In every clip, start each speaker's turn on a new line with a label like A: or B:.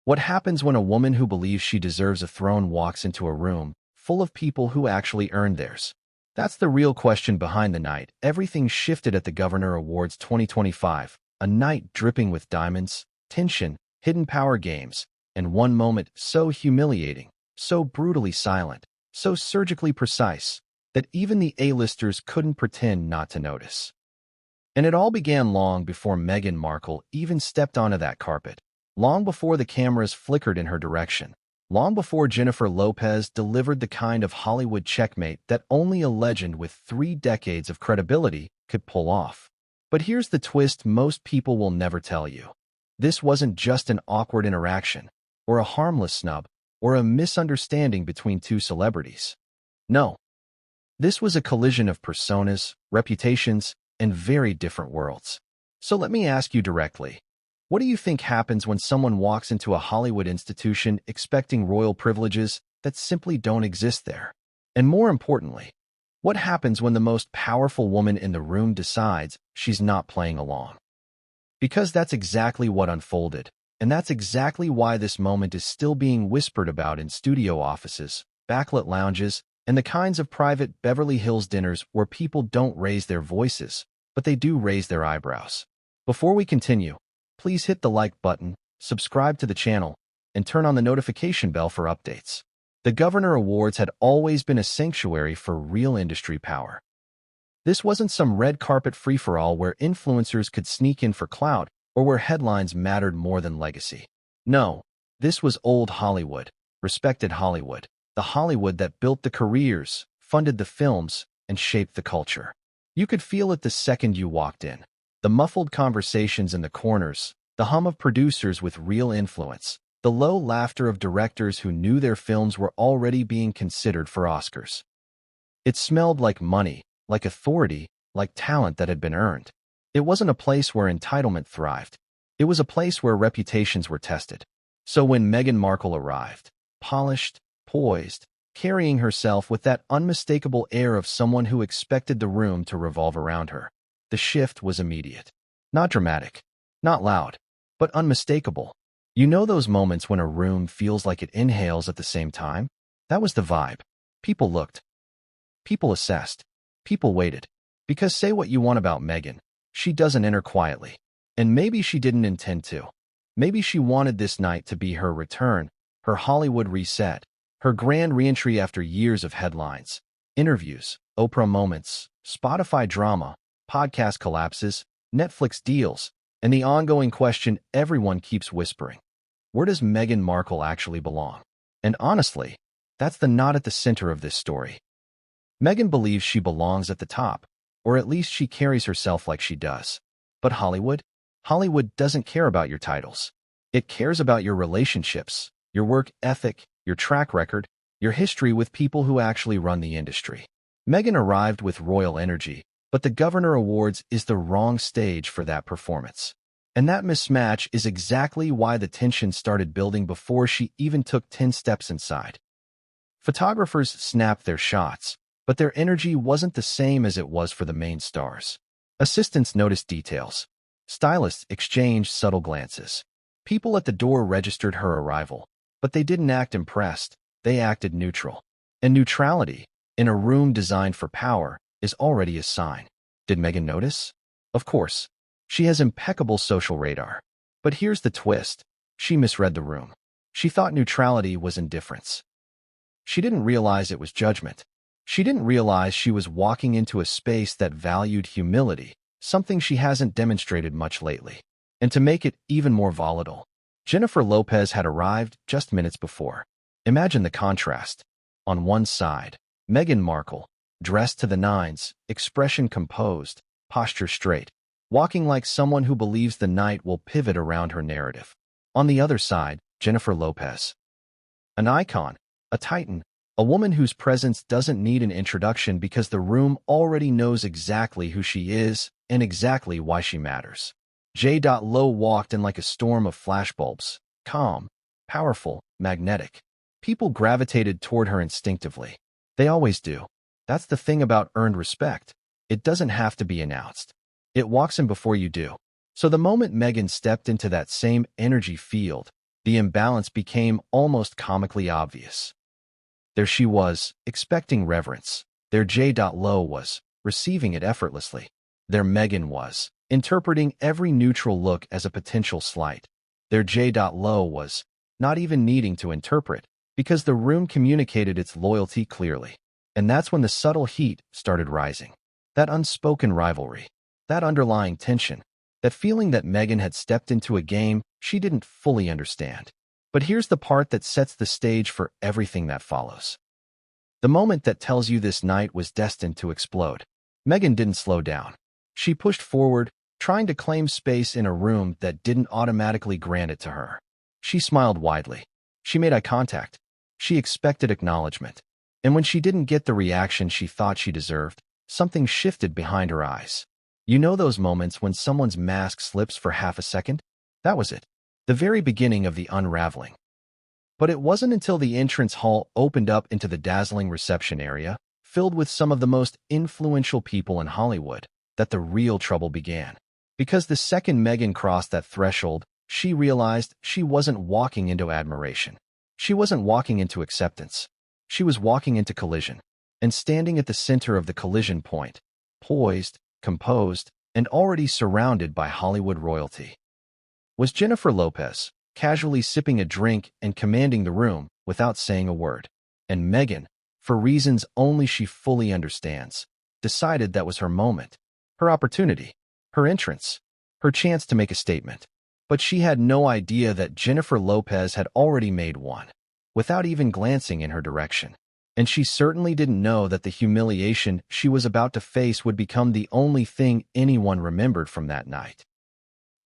A: What happens when a woman who believes she deserves a throne walks into a room full of people who actually earned theirs? That's the real question behind the night. Everything shifted at the Governor Awards 2025, a night dripping with diamonds, tension, hidden power games, and one moment so humiliating, so brutally silent, so surgically precise, that even the A-listers couldn't pretend not to notice. And it all began long before Meghan Markle even stepped onto that carpet, long before the cameras flickered in her direction, long before Jennifer Lopez delivered the kind of Hollywood checkmate that only a legend with 3 decades of credibility could pull off. But here's the twist most people will never tell you. This wasn't just an awkward interaction, or a harmless snub, or a misunderstanding between two celebrities. No. This was a collision of personas, reputations, and very different worlds. So let me ask you directly. What do you think happens when someone walks into a Hollywood institution expecting royal privileges that simply don't exist there? And more importantly, what happens when the most powerful woman in the room decides she's not playing along? Because that's exactly what unfolded, and that's exactly why this moment is still being whispered about in studio offices, backlit lounges, and the kinds of private Beverly Hills dinners where people don't raise their voices, but they do raise their eyebrows. Before we continue, please hit the like button, subscribe to the channel, and turn on the notification bell for updates. The Governor Awards had always been a sanctuary for real industry power. This wasn't some red carpet free-for-all where influencers could sneak in for clout or where headlines mattered more than legacy. No, this was old Hollywood, respected Hollywood, the Hollywood that built the careers, funded the films, and shaped the culture. You could feel it the second you walked in. The muffled conversations in the corners, the hum of producers with real influence, the low laughter of directors who knew their films were already being considered for Oscars. It smelled like money, like authority, like talent that had been earned. It wasn't a place where entitlement thrived. It was a place where reputations were tested. So when Meghan Markle arrived, polished, poised, carrying herself with that unmistakable air of someone who expected the room to revolve around her, the shift was immediate. Not dramatic, not loud, but unmistakable. You know those moments when a room feels like it inhales at the same time? That was the vibe. People looked. People assessed. People waited. Because say what you want about Meghan, she doesn't enter quietly. And maybe she didn't intend to. Maybe she wanted this night to be her return, her Hollywood reset, her grand reentry after years of headlines, interviews, Oprah moments, Spotify drama, podcast collapses, Netflix deals, and the ongoing question everyone keeps whispering. Where does Meghan Markle actually belong? And honestly, that's the knot at the center of this story. Meghan believes she belongs at the top, or at least she carries herself like she does. But Hollywood? Hollywood doesn't care about your titles. It cares about your relationships, your work ethic, your track record, your history with people who actually run the industry. Meghan arrived with royal energy, but the Governor Awards is the wrong stage for that performance. And that mismatch is exactly why the tension started building before she even took 10 steps inside. Photographers snapped their shots, but their energy wasn't the same as it was for the main stars. Assistants noticed details. Stylists exchanged subtle glances. People at the door registered her arrival, but they didn't act impressed, they acted neutral. And neutrality, in a room designed for power, is already a sign. Did Meghan notice? Of course. She has impeccable social radar. But here's the twist. She misread the room. She thought neutrality was indifference. She didn't realize it was judgment. She didn't realize she was walking into a space that valued humility, something she hasn't demonstrated much lately. And to make it even more volatile, Jennifer Lopez had arrived just minutes before. Imagine the contrast. On one side, Meghan Markle, dressed to the nines, expression composed, posture straight, walking like someone who believes the night will pivot around her narrative. On the other side, Jennifer Lopez. An icon, a titan, a woman whose presence doesn't need an introduction because the room already knows exactly who she is and exactly why she matters. J.Lo walked in like a storm of flashbulbs, calm, powerful, magnetic. People gravitated toward her instinctively. They always do. That's the thing about earned respect. It doesn't have to be announced. It walks in before you do. So the moment Meghan stepped into that same energy field, The imbalance became almost comically obvious. There she was, expecting reverence. There J.Lo was, receiving it effortlessly. There Meghan was, interpreting every neutral look as a potential slight. There J.Lo was, not even needing to interpret, because the room communicated its loyalty clearly. And that's when the subtle heat started rising. That unspoken rivalry, that underlying tension, that feeling that Meghan had stepped into a game she didn't fully understand. But here's the part that sets the stage for everything that follows. The moment that tells you this night was destined to explode. Meghan didn't slow down. She pushed forward, trying to claim space in a room that didn't automatically grant it to her. She smiled widely. She made eye contact. She expected acknowledgement. And when she didn't get the reaction she thought she deserved, something shifted behind her eyes. You know those moments when someone's mask slips for half a second? That was it. The very beginning of the unraveling. But it wasn't until the entrance hall opened up into the dazzling reception area, filled with some of the most influential people in Hollywood, that the real trouble began. Because the second Meghan crossed that threshold, she realized she wasn't walking into admiration. She wasn't walking into acceptance. She was walking into collision. And standing at the center of the collision point, poised, composed, and already surrounded by Hollywood royalty, was Jennifer Lopez, casually sipping a drink and commanding the room without saying a word. And Meghan, for reasons only she fully understands, decided that was her moment, her opportunity, her entrance, her chance to make a statement. But she had no idea that Jennifer Lopez had already made one, without even glancing in her direction. And she certainly didn't know that the humiliation she was about to face would become the only thing anyone remembered from that night.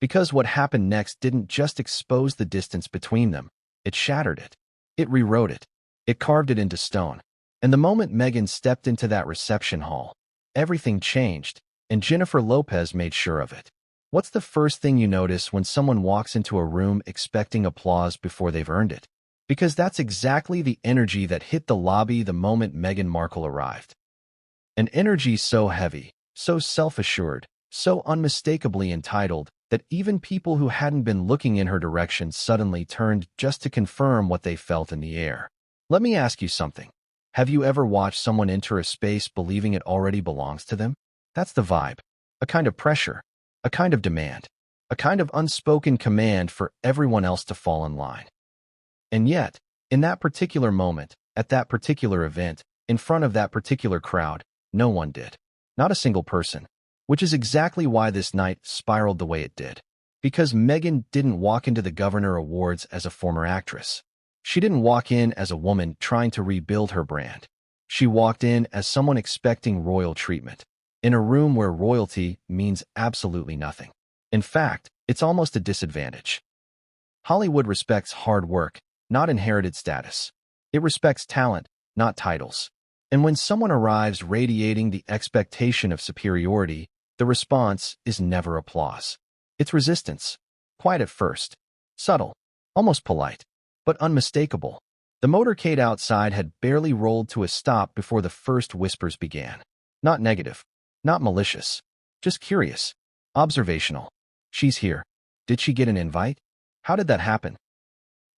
A: Because what happened next didn't just expose the distance between them, it shattered it. It rewrote it. It carved it into stone. And the moment Meghan stepped into that reception hall, everything changed, and Jennifer Lopez made sure of it. What's the first thing you notice when someone walks into a room expecting applause before they've earned it? Because that's exactly the energy that hit the lobby the moment Meghan Markle arrived. An energy so heavy, so self-assured, so unmistakably entitled, that even people who hadn't been looking in her direction suddenly turned just to confirm what they felt in the air. Let me ask you something. Have you ever watched someone enter a space believing it already belongs to them? That's the vibe. A kind of pressure, a kind of demand, a kind of unspoken command for everyone else to fall in line. And yet, in that particular moment, at that particular event, in front of that particular crowd, no one did. Not a single person. Which is exactly why this night spiraled the way it did. Because Meghan didn't walk into the Governor Awards as a former actress. She didn't walk in as a woman trying to rebuild her brand. She walked in as someone expecting royal treatment, in a room where royalty means absolutely nothing. In fact, it's almost a disadvantage. Hollywood respects hard work, not inherited status. It respects talent, not titles. And when someone arrives radiating the expectation of superiority, the response is never applause. It's resistance. Quiet at first. Subtle. Almost polite. But unmistakable. The motorcade outside had barely rolled to a stop before the first whispers began. Not negative. Not malicious. Just curious. Observational. She's here. Did she get an invite? How did that happen?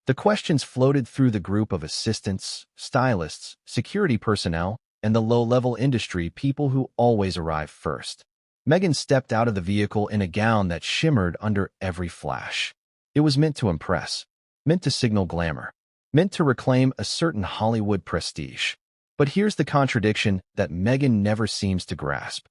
A: The questions floated through the group of assistants, stylists, security personnel, and the low-level industry people who always arrive first. Meghan stepped out of the vehicle in a gown that shimmered under every flash. It was meant to impress, meant to signal glamour, meant to reclaim a certain Hollywood prestige. But here's the contradiction that Meghan never seems to grasp.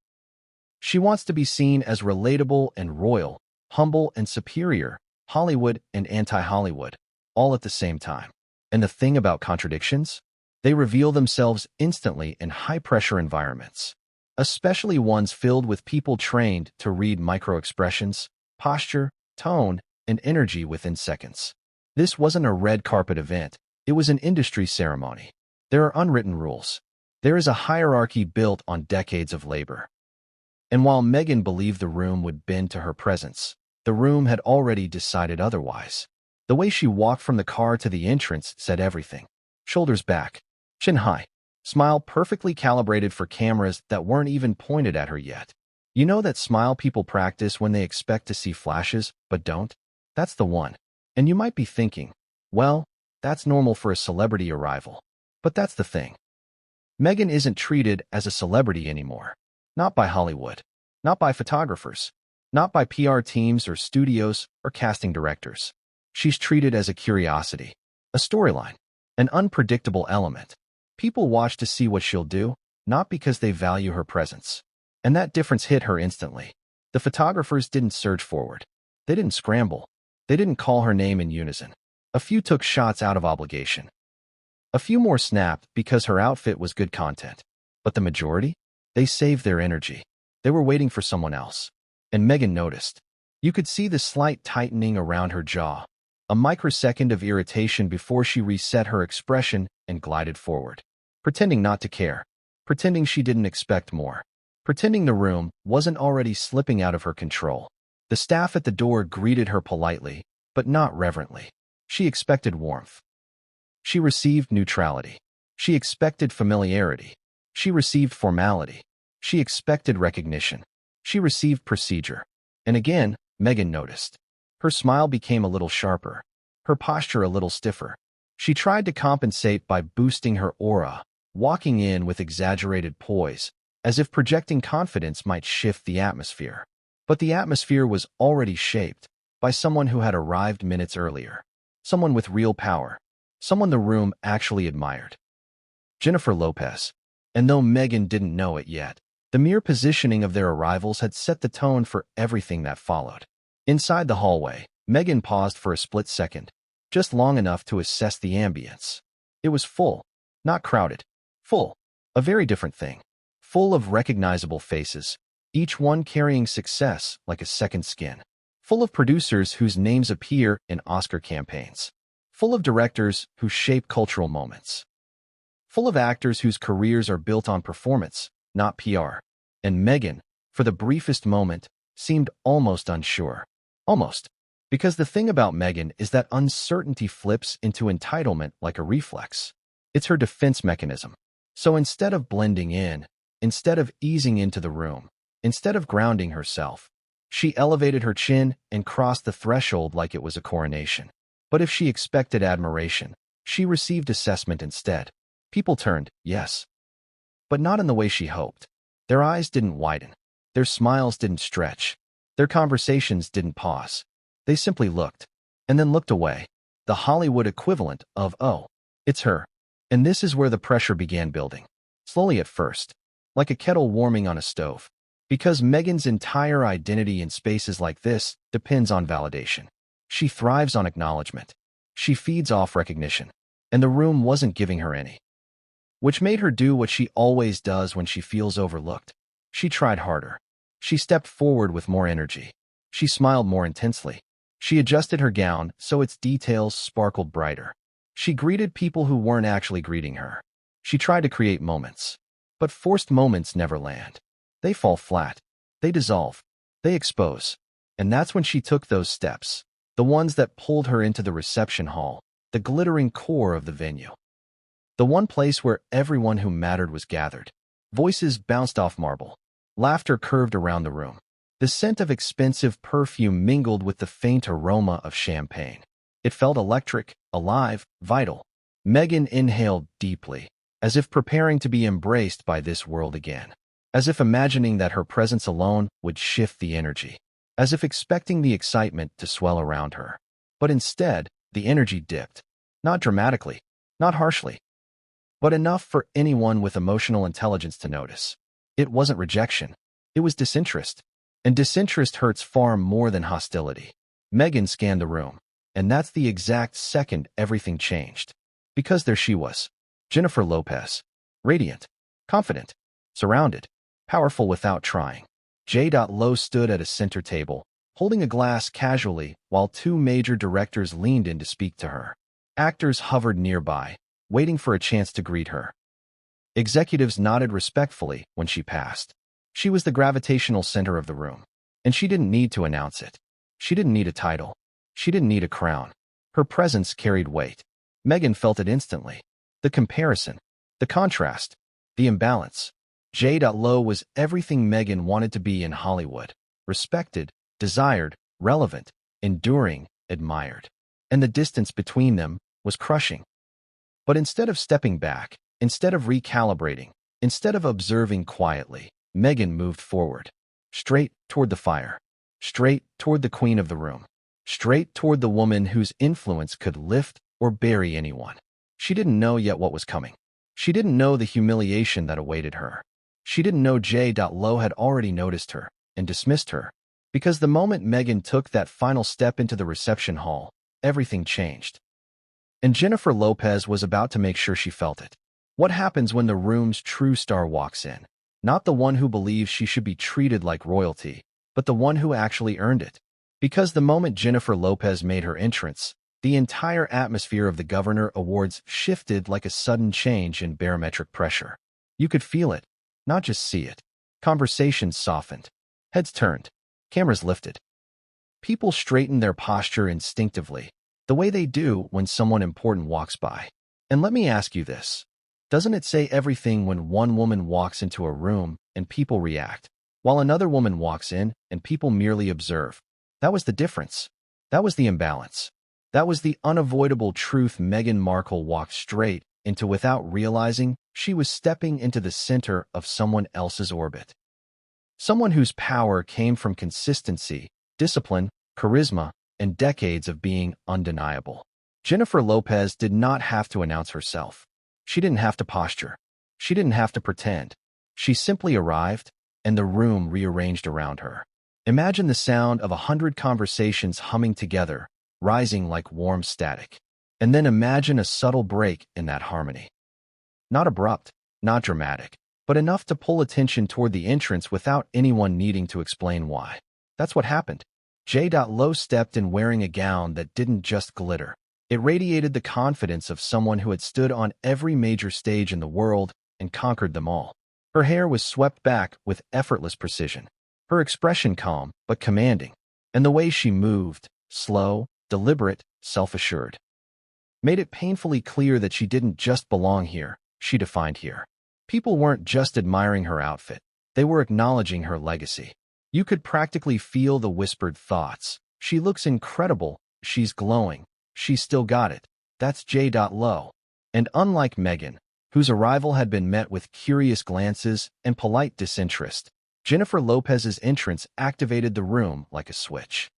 A: She wants to be seen as relatable and royal, humble and superior, Hollywood and anti-Hollywood, all at the same time. And the thing about contradictions? They reveal themselves instantly in high-pressure environments, especially ones filled with people trained to read micro-expressions, posture, tone, and energy within seconds. This wasn't a red carpet event. It was an industry ceremony. There are unwritten rules. There is a hierarchy built on decades of labor. And while Meghan believed the room would bend to her presence, the room had already decided otherwise. The way she walked from the car to the entrance said everything. Shoulders back, chin high, smile perfectly calibrated for cameras that weren't even pointed at her yet. You know that smile people practice when they expect to see flashes, but don't? That's the one. And you might be thinking, Well, that's normal for a celebrity arrival. But that's the thing. Meghan isn't treated as a celebrity anymore. Not by Hollywood. Not by photographers. Not by PR teams or studios or casting directors. She's treated as a curiosity, a storyline, an unpredictable element. People watch to see what she'll do, not because they value her presence. And that difference hit her instantly. The photographers didn't surge forward. They didn't scramble. They didn't call her name in unison. A few took shots out of obligation. A few more snapped because her outfit was good content. But the majority? They saved their energy. They were waiting for someone else. And Meghan noticed. You could see the slight tightening around her jaw. A microsecond of irritation before she reset her expression and glided forward. Pretending not to care. Pretending she didn't expect more. Pretending the room wasn't already slipping out of her control. The staff at the door greeted her politely, but not reverently. She expected warmth. She received neutrality. She expected familiarity. She received formality. She expected recognition. She received procedure. And again, Meghan noticed. Her smile became a little sharper. Her posture a little stiffer. She tried to compensate by boosting her aura, walking in with exaggerated poise, as if projecting confidence might shift the atmosphere. But the atmosphere was already shaped by someone who had arrived minutes earlier. Someone with real power. Someone the room actually admired. Jennifer Lopez. And though Meghan didn't know it yet, the mere positioning of their arrivals had set the tone for everything that followed. Inside the hallway, Meghan paused for a split second, just long enough to assess the ambience. It was full, not crowded. Full. A very different thing. Full of recognizable faces, each one carrying success like a second skin. Full of producers whose names appear in Oscar campaigns. Full of directors who shape cultural moments. Full of actors whose careers are built on performance, not PR. And Meghan, for the briefest moment, seemed almost unsure. Almost. Because the thing about Meghan is that uncertainty flips into entitlement like a reflex. It's her defense mechanism. So instead of blending in, instead of easing into the room, instead of grounding herself, she elevated her chin and crossed the threshold like it was a coronation. But if she expected admiration, she received assessment instead. People turned, yes. But not in the way she hoped. Their eyes didn't widen. Their smiles didn't stretch. Their conversations didn't pause. They simply looked, and then looked away. The Hollywood equivalent of, oh, it's her. And this is where the pressure began building. Slowly at first, like a kettle warming on a stove. Because Meghan's entire identity in spaces like this depends on validation. She thrives on acknowledgement. She feeds off recognition. And the room wasn't giving her any. Which made her do what she always does when she feels overlooked. She tried harder. She stepped forward with more energy. She smiled more intensely. She adjusted her gown so its details sparkled brighter. She greeted people who weren't actually greeting her. She tried to create moments. But forced moments never land. They fall flat. They dissolve. They expose. And that's when she took those steps. The ones that pulled her into the reception hall, the glittering core of the venue. The one place where everyone who mattered was gathered. Voices bounced off marble. Laughter curved around the room. The scent of expensive perfume mingled with the faint aroma of champagne. It felt electric, alive, vital. Meghan inhaled deeply, as if preparing to be embraced by this world again. As if imagining that her presence alone would shift the energy. As if expecting the excitement to swell around her. But instead, the energy dipped. Not dramatically, not harshly, but enough for anyone with emotional intelligence to notice. It wasn't rejection. It was disinterest. And disinterest hurts far more than hostility. Meghan scanned the room. And that's the exact second everything changed. Because there she was. Jennifer Lopez. Radiant. Confident. Surrounded. Powerful without trying. J.Lo stood at a center table, holding a glass casually while two major directors leaned in to speak to her. Actors hovered nearby, waiting for a chance to greet her. Executives nodded respectfully when she passed. She was the gravitational center of the room, and she didn't need to announce it. She didn't need a title. She didn't need a crown. Her presence carried weight. Meghan felt it instantly. The comparison, the contrast, the imbalance. J.Lo was everything Meghan wanted to be in Hollywood. Respected, desired, relevant, enduring, admired. and the distance between them was crushing. But instead of stepping back, instead of recalibrating, instead of observing quietly, Meghan moved forward, straight toward the fire, straight toward the queen of the room, straight toward the woman whose influence could lift or bury anyone. She didn't know yet what was coming. She didn't know the humiliation that awaited her. She didn't know J.Lo had already noticed her and dismissed her. Because the moment Meghan took that final step into the reception hall, everything changed. And Jennifer Lopez was about to make sure she felt it. What happens when the room's true star walks in? Not the one who believes she should be treated like royalty, but the one who actually earned it. Because the moment Jennifer Lopez made her entrance, the entire atmosphere of the Governor Awards shifted like a sudden change in barometric pressure. You could feel it, not just see it. Conversations softened. Heads turned. Cameras lifted. People straightened their posture instinctively, the way they do when someone important walks by. And let me ask you this. Doesn't it say everything when one woman walks into a room and people react, while another woman walks in and people merely observe? That was the difference. That was the imbalance. That was the unavoidable truth Meghan Markle walked straight into without realizing she was stepping into the center of someone else's orbit. Someone whose power came from consistency, discipline, charisma, and decades of being undeniable. Jennifer Lopez did not have to announce herself. She didn't have to posture. She didn't have to pretend. She simply arrived, and the room rearranged around her. Imagine the sound of 100 conversations humming together, rising like warm static. And then imagine a subtle break in that harmony. Not abrupt, not dramatic, but enough to pull attention toward the entrance without anyone needing to explain why. That's what happened. J.Lo stepped in wearing a gown that didn't just glitter. It radiated the confidence of someone who had stood on every major stage in the world and conquered them all. Her hair was swept back with effortless precision, her expression calm but commanding, and the way she moved, slow, deliberate, self-assured, made it painfully clear that she didn't just belong here, she defined here. People weren't just admiring her outfit, they were acknowledging her legacy. You could practically feel the whispered thoughts. She looks incredible, she's glowing, she's still got it. That's J.Lo. And unlike Meghan, whose arrival had been met with curious glances and polite disinterest, Jennifer Lopez's entrance activated the room like a switch.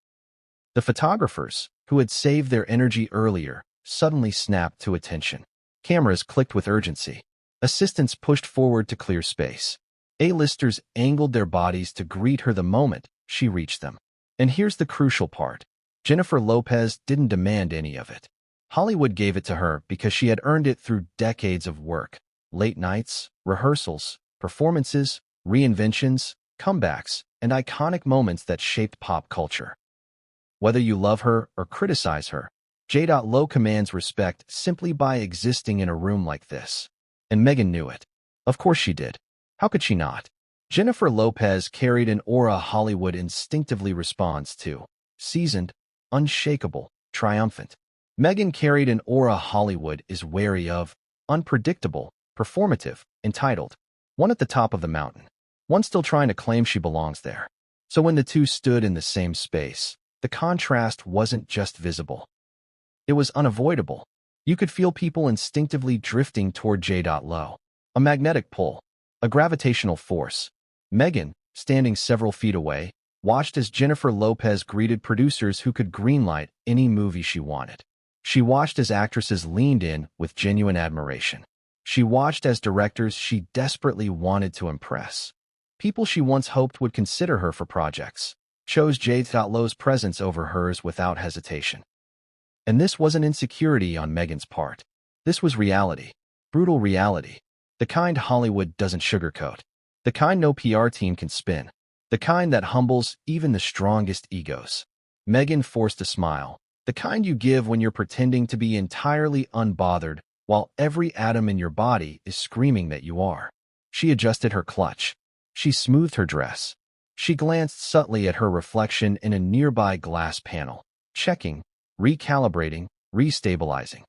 A: The photographers, who had saved their energy earlier, suddenly snapped to attention. Cameras clicked with urgency. Assistants pushed forward to clear space. A-listers angled their bodies to greet her the moment she reached them. And here's the crucial part. Jennifer Lopez didn't demand any of it. Hollywood gave it to her because she had earned it through decades of work. Late nights, rehearsals, performances, reinventions, comebacks, and iconic moments that shaped pop culture. Whether you love her or criticize her, J.Lo commands respect simply by existing in a room like this. And Meghan knew it. Of course she did. How could she not? Jennifer Lopez carried an aura Hollywood instinctively responds to. Seasoned, unshakable, triumphant. Meghan carried an aura Hollywood is wary of. Unpredictable, performative, entitled. One at the top of the mountain. One still trying to claim she belongs there. So when the two stood in the same space, the contrast wasn't just visible. It was unavoidable. You could feel people instinctively drifting toward J.Lo. A magnetic pull. A gravitational force. Meghan, standing several feet away, watched as Jennifer Lopez greeted producers who could greenlight any movie she wanted. She watched as actresses leaned in with genuine admiration. She watched as directors she desperately wanted to impress, people she once hoped would consider her for projects, chose J.Lo's presence over hers without hesitation. And this wasn't insecurity on Meghan's part. This was reality. Brutal reality. The kind Hollywood doesn't sugarcoat. The kind no PR team can spin. The kind that humbles even the strongest egos. Meghan forced a smile. The kind you give when you're pretending to be entirely unbothered while every atom in your body is screaming that you are. She adjusted her clutch. She smoothed her dress. She glanced subtly at her reflection in a nearby glass panel, checking, recalibrating, restabilizing.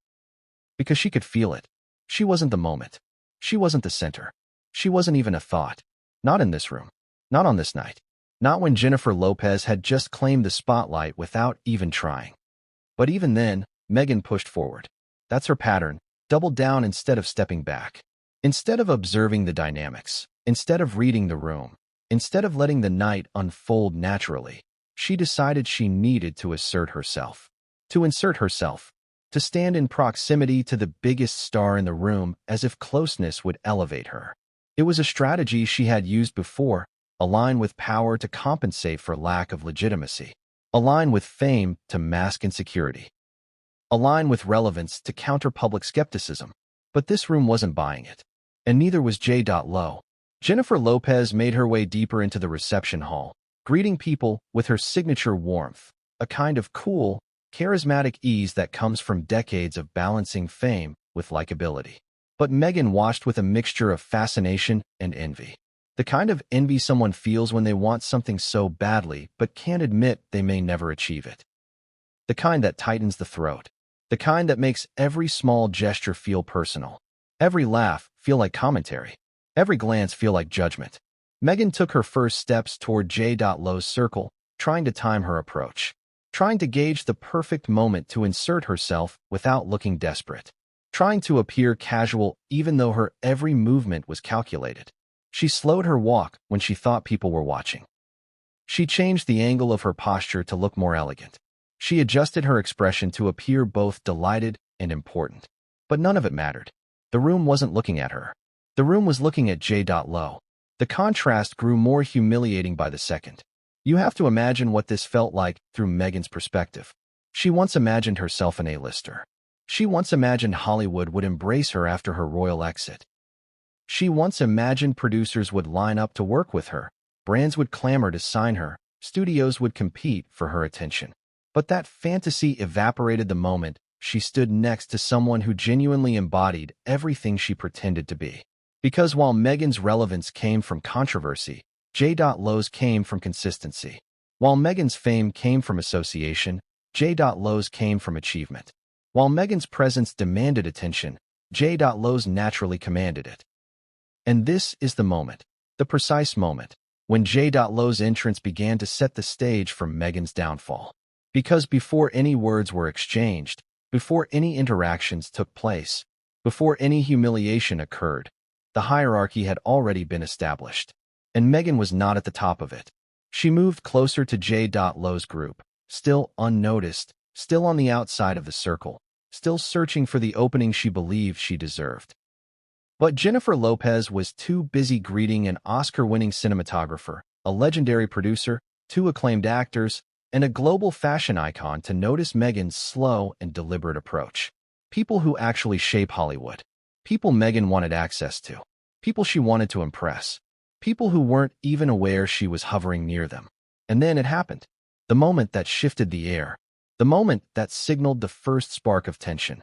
A: Because she could feel it. She wasn't the moment. She wasn't the center. She wasn't even a thought. Not in this room. Not on this night. Not when Jennifer Lopez had just claimed the spotlight without even trying. But even then, Meghan pushed forward. That's her pattern. Doubled down instead of stepping back. Instead of observing the dynamics, instead of reading the room, instead of letting the night unfold naturally, she decided she needed to assert herself. To insert herself. To stand in proximity to the biggest star in the room as if closeness would elevate her. It was a strategy she had used before, align with power to compensate for lack of legitimacy. Align with fame to mask insecurity. Align with relevance to counter public skepticism. But this room wasn't buying it. And neither was J.Lo. Jennifer Lopez made her way deeper into the reception hall, greeting people with her signature warmth, a kind of cool, charismatic ease that comes from decades of balancing fame with likability. But Meghan watched with a mixture of fascination and envy. The kind of envy someone feels when they want something so badly but can't admit they may never achieve it. The kind that tightens the throat. The kind that makes every small gesture feel personal. Every laugh feel like commentary. Every glance feel like judgment. Meghan took her first steps toward J.Lo's circle, trying to time her approach. Trying to gauge the perfect moment to insert herself without looking desperate. Trying to appear casual even though her every movement was calculated. She slowed her walk when she thought people were watching. She changed the angle of her posture to look more elegant. She adjusted her expression to appear both delighted and important. But none of it mattered. The room wasn't looking at her. The room was looking at J.Lo. The contrast grew more humiliating by the second. You have to imagine what this felt like through Meghan's perspective. She once imagined herself an A-lister. She once imagined Hollywood would embrace her after her royal exit. She once imagined producers would line up to work with her, brands would clamor to sign her, studios would compete for her attention. But that fantasy evaporated the moment she stood next to someone who genuinely embodied everything she pretended to be. Because while Meghan's relevance came from controversy, J.Lo's came from consistency. While Meghan's fame came from association, J.Lo's came from achievement. While Meghan's presence demanded attention, J.Lo's naturally commanded it. And this is the moment, the precise moment, when J.Lo's entrance began to set the stage for Meghan's downfall. Because before any words were exchanged, before any interactions took place, before any humiliation occurred, the hierarchy had already been established. And Meghan was not at the top of it. She moved closer to J.Lo's group, still unnoticed, still on the outside of the circle, still searching for the opening she believed she deserved. But Jennifer Lopez was too busy greeting an Oscar-winning cinematographer, a legendary producer, two acclaimed actors, and a global fashion icon to notice Meghan's slow and deliberate approach. People who actually shape Hollywood. People Meghan wanted access to. People she wanted to impress. People who weren't even aware she was hovering near them. And then it happened. The moment that shifted the air. The moment that signaled the first spark of tension.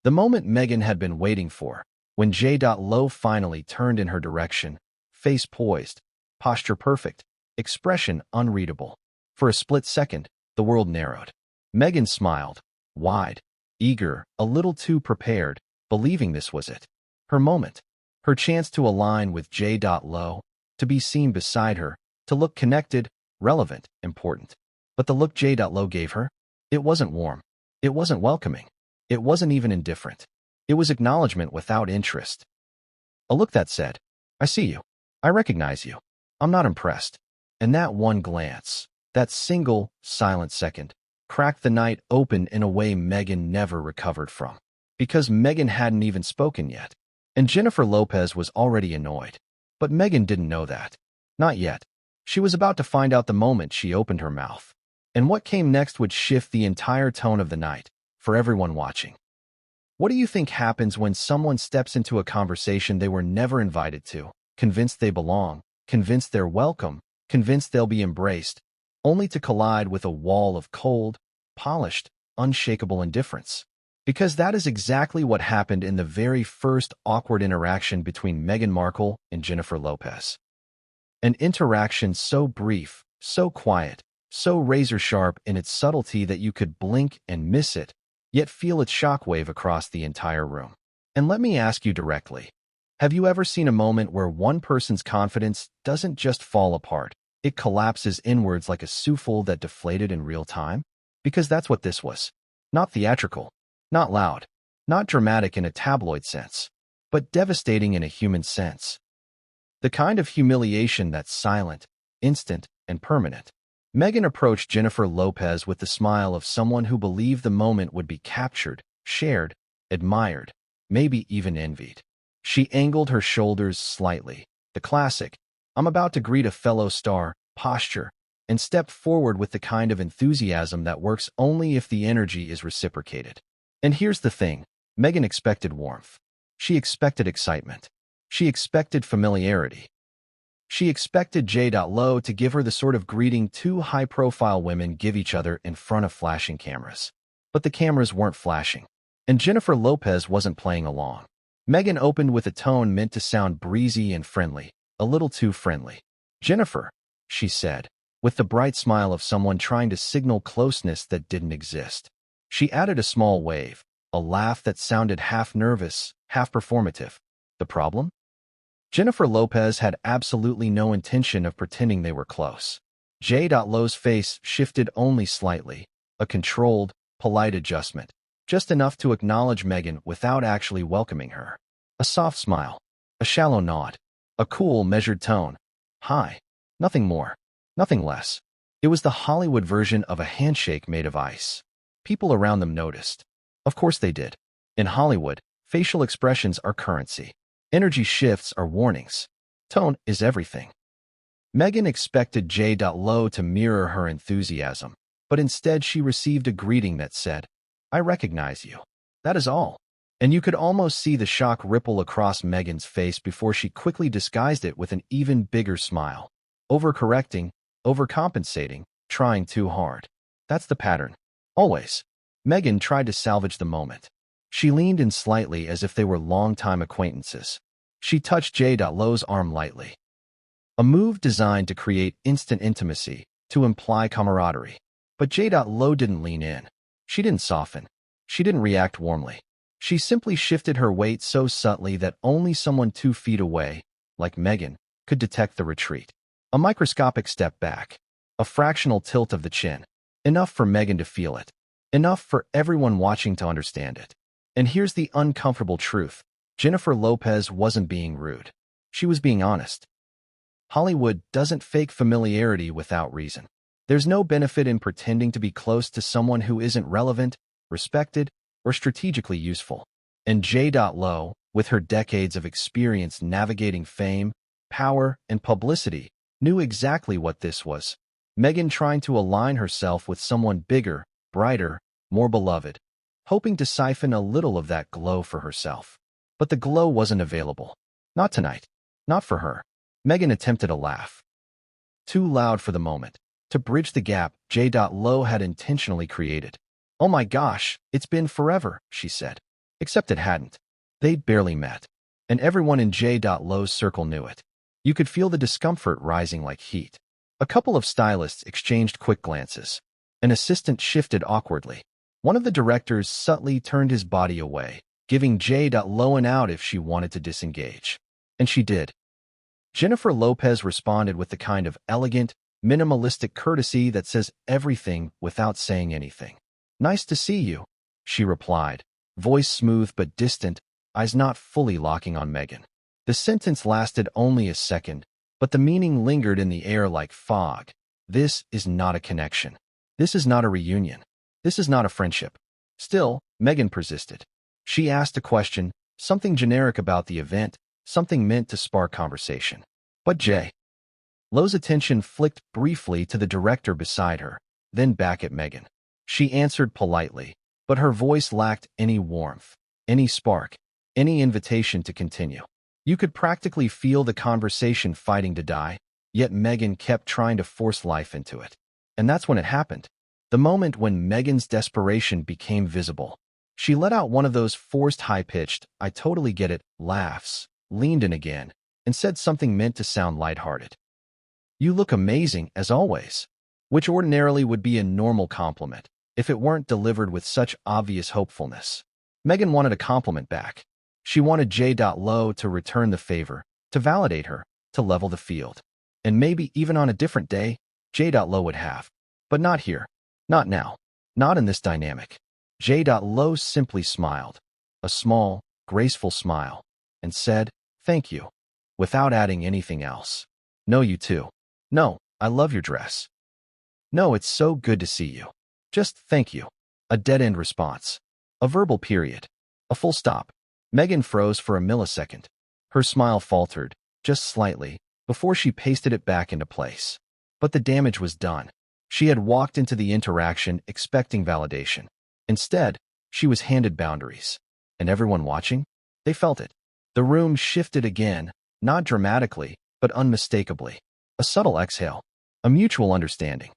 A: The moment Meghan had been waiting for. When J.Lo finally turned in her direction, face poised, posture perfect, expression unreadable. For a split second, the world narrowed. Meghan smiled, wide, eager, a little too prepared, believing this was it. Her moment. Her chance to align with J.Lo, to be seen beside her, to look connected, relevant, important. But the look J.Lo gave her? It wasn't warm. It wasn't welcoming. It wasn't even indifferent. It was acknowledgement without interest. A look that said, I see you. I recognize you. I'm not impressed. And that one glance, that single, silent second, cracked the night open in a way Meghan never recovered from. Because Meghan hadn't even spoken yet. And Jennifer Lopez was already annoyed. But Meghan didn't know that. Not yet. She was about to find out the moment she opened her mouth. And what came next would shift the entire tone of the night, for everyone watching. What do you think happens when someone steps into a conversation they were never invited to, convinced they belong, convinced they're welcome, convinced they'll be embraced, only to collide with a wall of cold, polished, unshakable indifference? Because that is exactly what happened in the very first awkward interaction between Meghan Markle and Jennifer Lopez. An interaction so brief, so quiet, so razor-sharp in its subtlety that you could blink and miss it, yet feel its shockwave across the entire room. And let me ask you directly, have you ever seen a moment where one person's confidence doesn't just fall apart, it collapses inwards like a souffle that deflated in real time? Because that's what this was. Not theatrical, not loud, not dramatic in a tabloid sense, but devastating in a human sense. The kind of humiliation that's silent, instant, and permanent. Meghan approached Jennifer Lopez with the smile of someone who believed the moment would be captured, shared, admired, maybe even envied. She angled her shoulders slightly, the classic, "I'm about to greet a fellow star" posture, and stepped forward with the kind of enthusiasm that works only if the energy is reciprocated. And here's the thing, Meghan expected warmth. She expected excitement. She expected familiarity. She expected J.Lo to give her the sort of greeting two high-profile women give each other in front of flashing cameras. But the cameras weren't flashing, and Jennifer Lopez wasn't playing along. Meghan opened with a tone meant to sound breezy and friendly, a little too friendly. "Jennifer," she said, with the bright smile of someone trying to signal closeness that didn't exist. She added a small wave, a laugh that sounded half nervous, half performative. The problem? Jennifer Lopez had absolutely no intention of pretending they were close. J.Lo's face shifted only slightly, a controlled, polite adjustment, just enough to acknowledge Meghan without actually welcoming her. A soft smile, a shallow nod, a cool, measured tone. "Hi." Nothing more, nothing less. It was the Hollywood version of a handshake made of ice. People around them noticed. Of course they did. In Hollywood, facial expressions are currency. Energy shifts are warnings. Tone is everything. Meghan expected J.Lo to mirror her enthusiasm, but instead she received a greeting that said, "I recognize you." That is all. And you could almost see the shock ripple across Meghan's face before she quickly disguised it with an even bigger smile. Overcorrecting, overcompensating, trying too hard. That's the pattern. Always. Meghan tried to salvage the moment. She leaned in slightly as if they were longtime acquaintances. She touched J.Lo's arm lightly. A move designed to create instant intimacy, to imply camaraderie. But J.Lo didn't lean in. She didn't soften. She didn't react warmly. She simply shifted her weight so subtly that only someone 2 feet away, like Meghan, could detect the retreat. A microscopic step back. A fractional tilt of the chin. Enough for Meghan to feel it. Enough for everyone watching to understand it. And here's the uncomfortable truth. Jennifer Lopez wasn't being rude. She was being honest. Hollywood doesn't fake familiarity without reason. There's no benefit in pretending to be close to someone who isn't relevant, respected, or strategically useful. And J.Lo, with her decades of experience navigating fame, power, and publicity, knew exactly what this was. Meghan trying to align herself with someone bigger, brighter, more beloved, hoping to siphon a little of that glow for herself. But the glow wasn't available. Not tonight. Not for her. Meghan attempted a laugh. Too loud for the moment, to bridge the gap J.Lo had intentionally created. "Oh my gosh, it's been forever," she said. Except it hadn't. They'd barely met. And everyone in J.Lo's circle knew it. You could feel the discomfort rising like heat. A couple of stylists exchanged quick glances. An assistant shifted awkwardly. One of the directors subtly turned his body away, giving J.Lo an out if she wanted to disengage. And she did. Jennifer Lopez responded with the kind of elegant, minimalistic courtesy that says everything without saying anything. "Nice to see you," she replied, voice smooth but distant, eyes not fully locking on Meghan. The sentence lasted only a second, but the meaning lingered in the air like fog. This is not a connection. This is not a reunion. This is not a friendship. Still, Meghan persisted. She asked a question, something generic about the event, something meant to spark conversation. But J.Lo's attention flicked briefly to the director beside her, then back at Meghan. She answered politely, but her voice lacked any warmth, any spark, any invitation to continue. You could practically feel the conversation fighting to die, yet Meghan kept trying to force life into it. And that's when it happened. The moment when Meghan's desperation became visible. She let out one of those forced high-pitched, "I totally get it" laughs, leaned in again, and said something meant to sound lighthearted. "You look amazing, as always," which ordinarily would be a normal compliment, if it weren't delivered with such obvious hopefulness. Meghan wanted a compliment back. She wanted J.Lo to return the favor, to validate her, to level the field. And maybe even on a different day, J.Lo would have. But not here. Not now. Not in this dynamic. J.Lo simply smiled, a small, graceful smile, and said, "Thank you," without adding anything else. "No, you too. No, I love your dress. No, it's so good to see you. Just thank you." A dead-end response. A verbal period. A full stop. Meghan froze for a millisecond. Her smile faltered, just slightly, before she pasted it back into place. But the damage was done. She had walked into the interaction expecting validation. Instead, she was handed boundaries. And everyone watching? They felt it. The room shifted again, not dramatically, but unmistakably. A subtle exhale. A mutual understanding.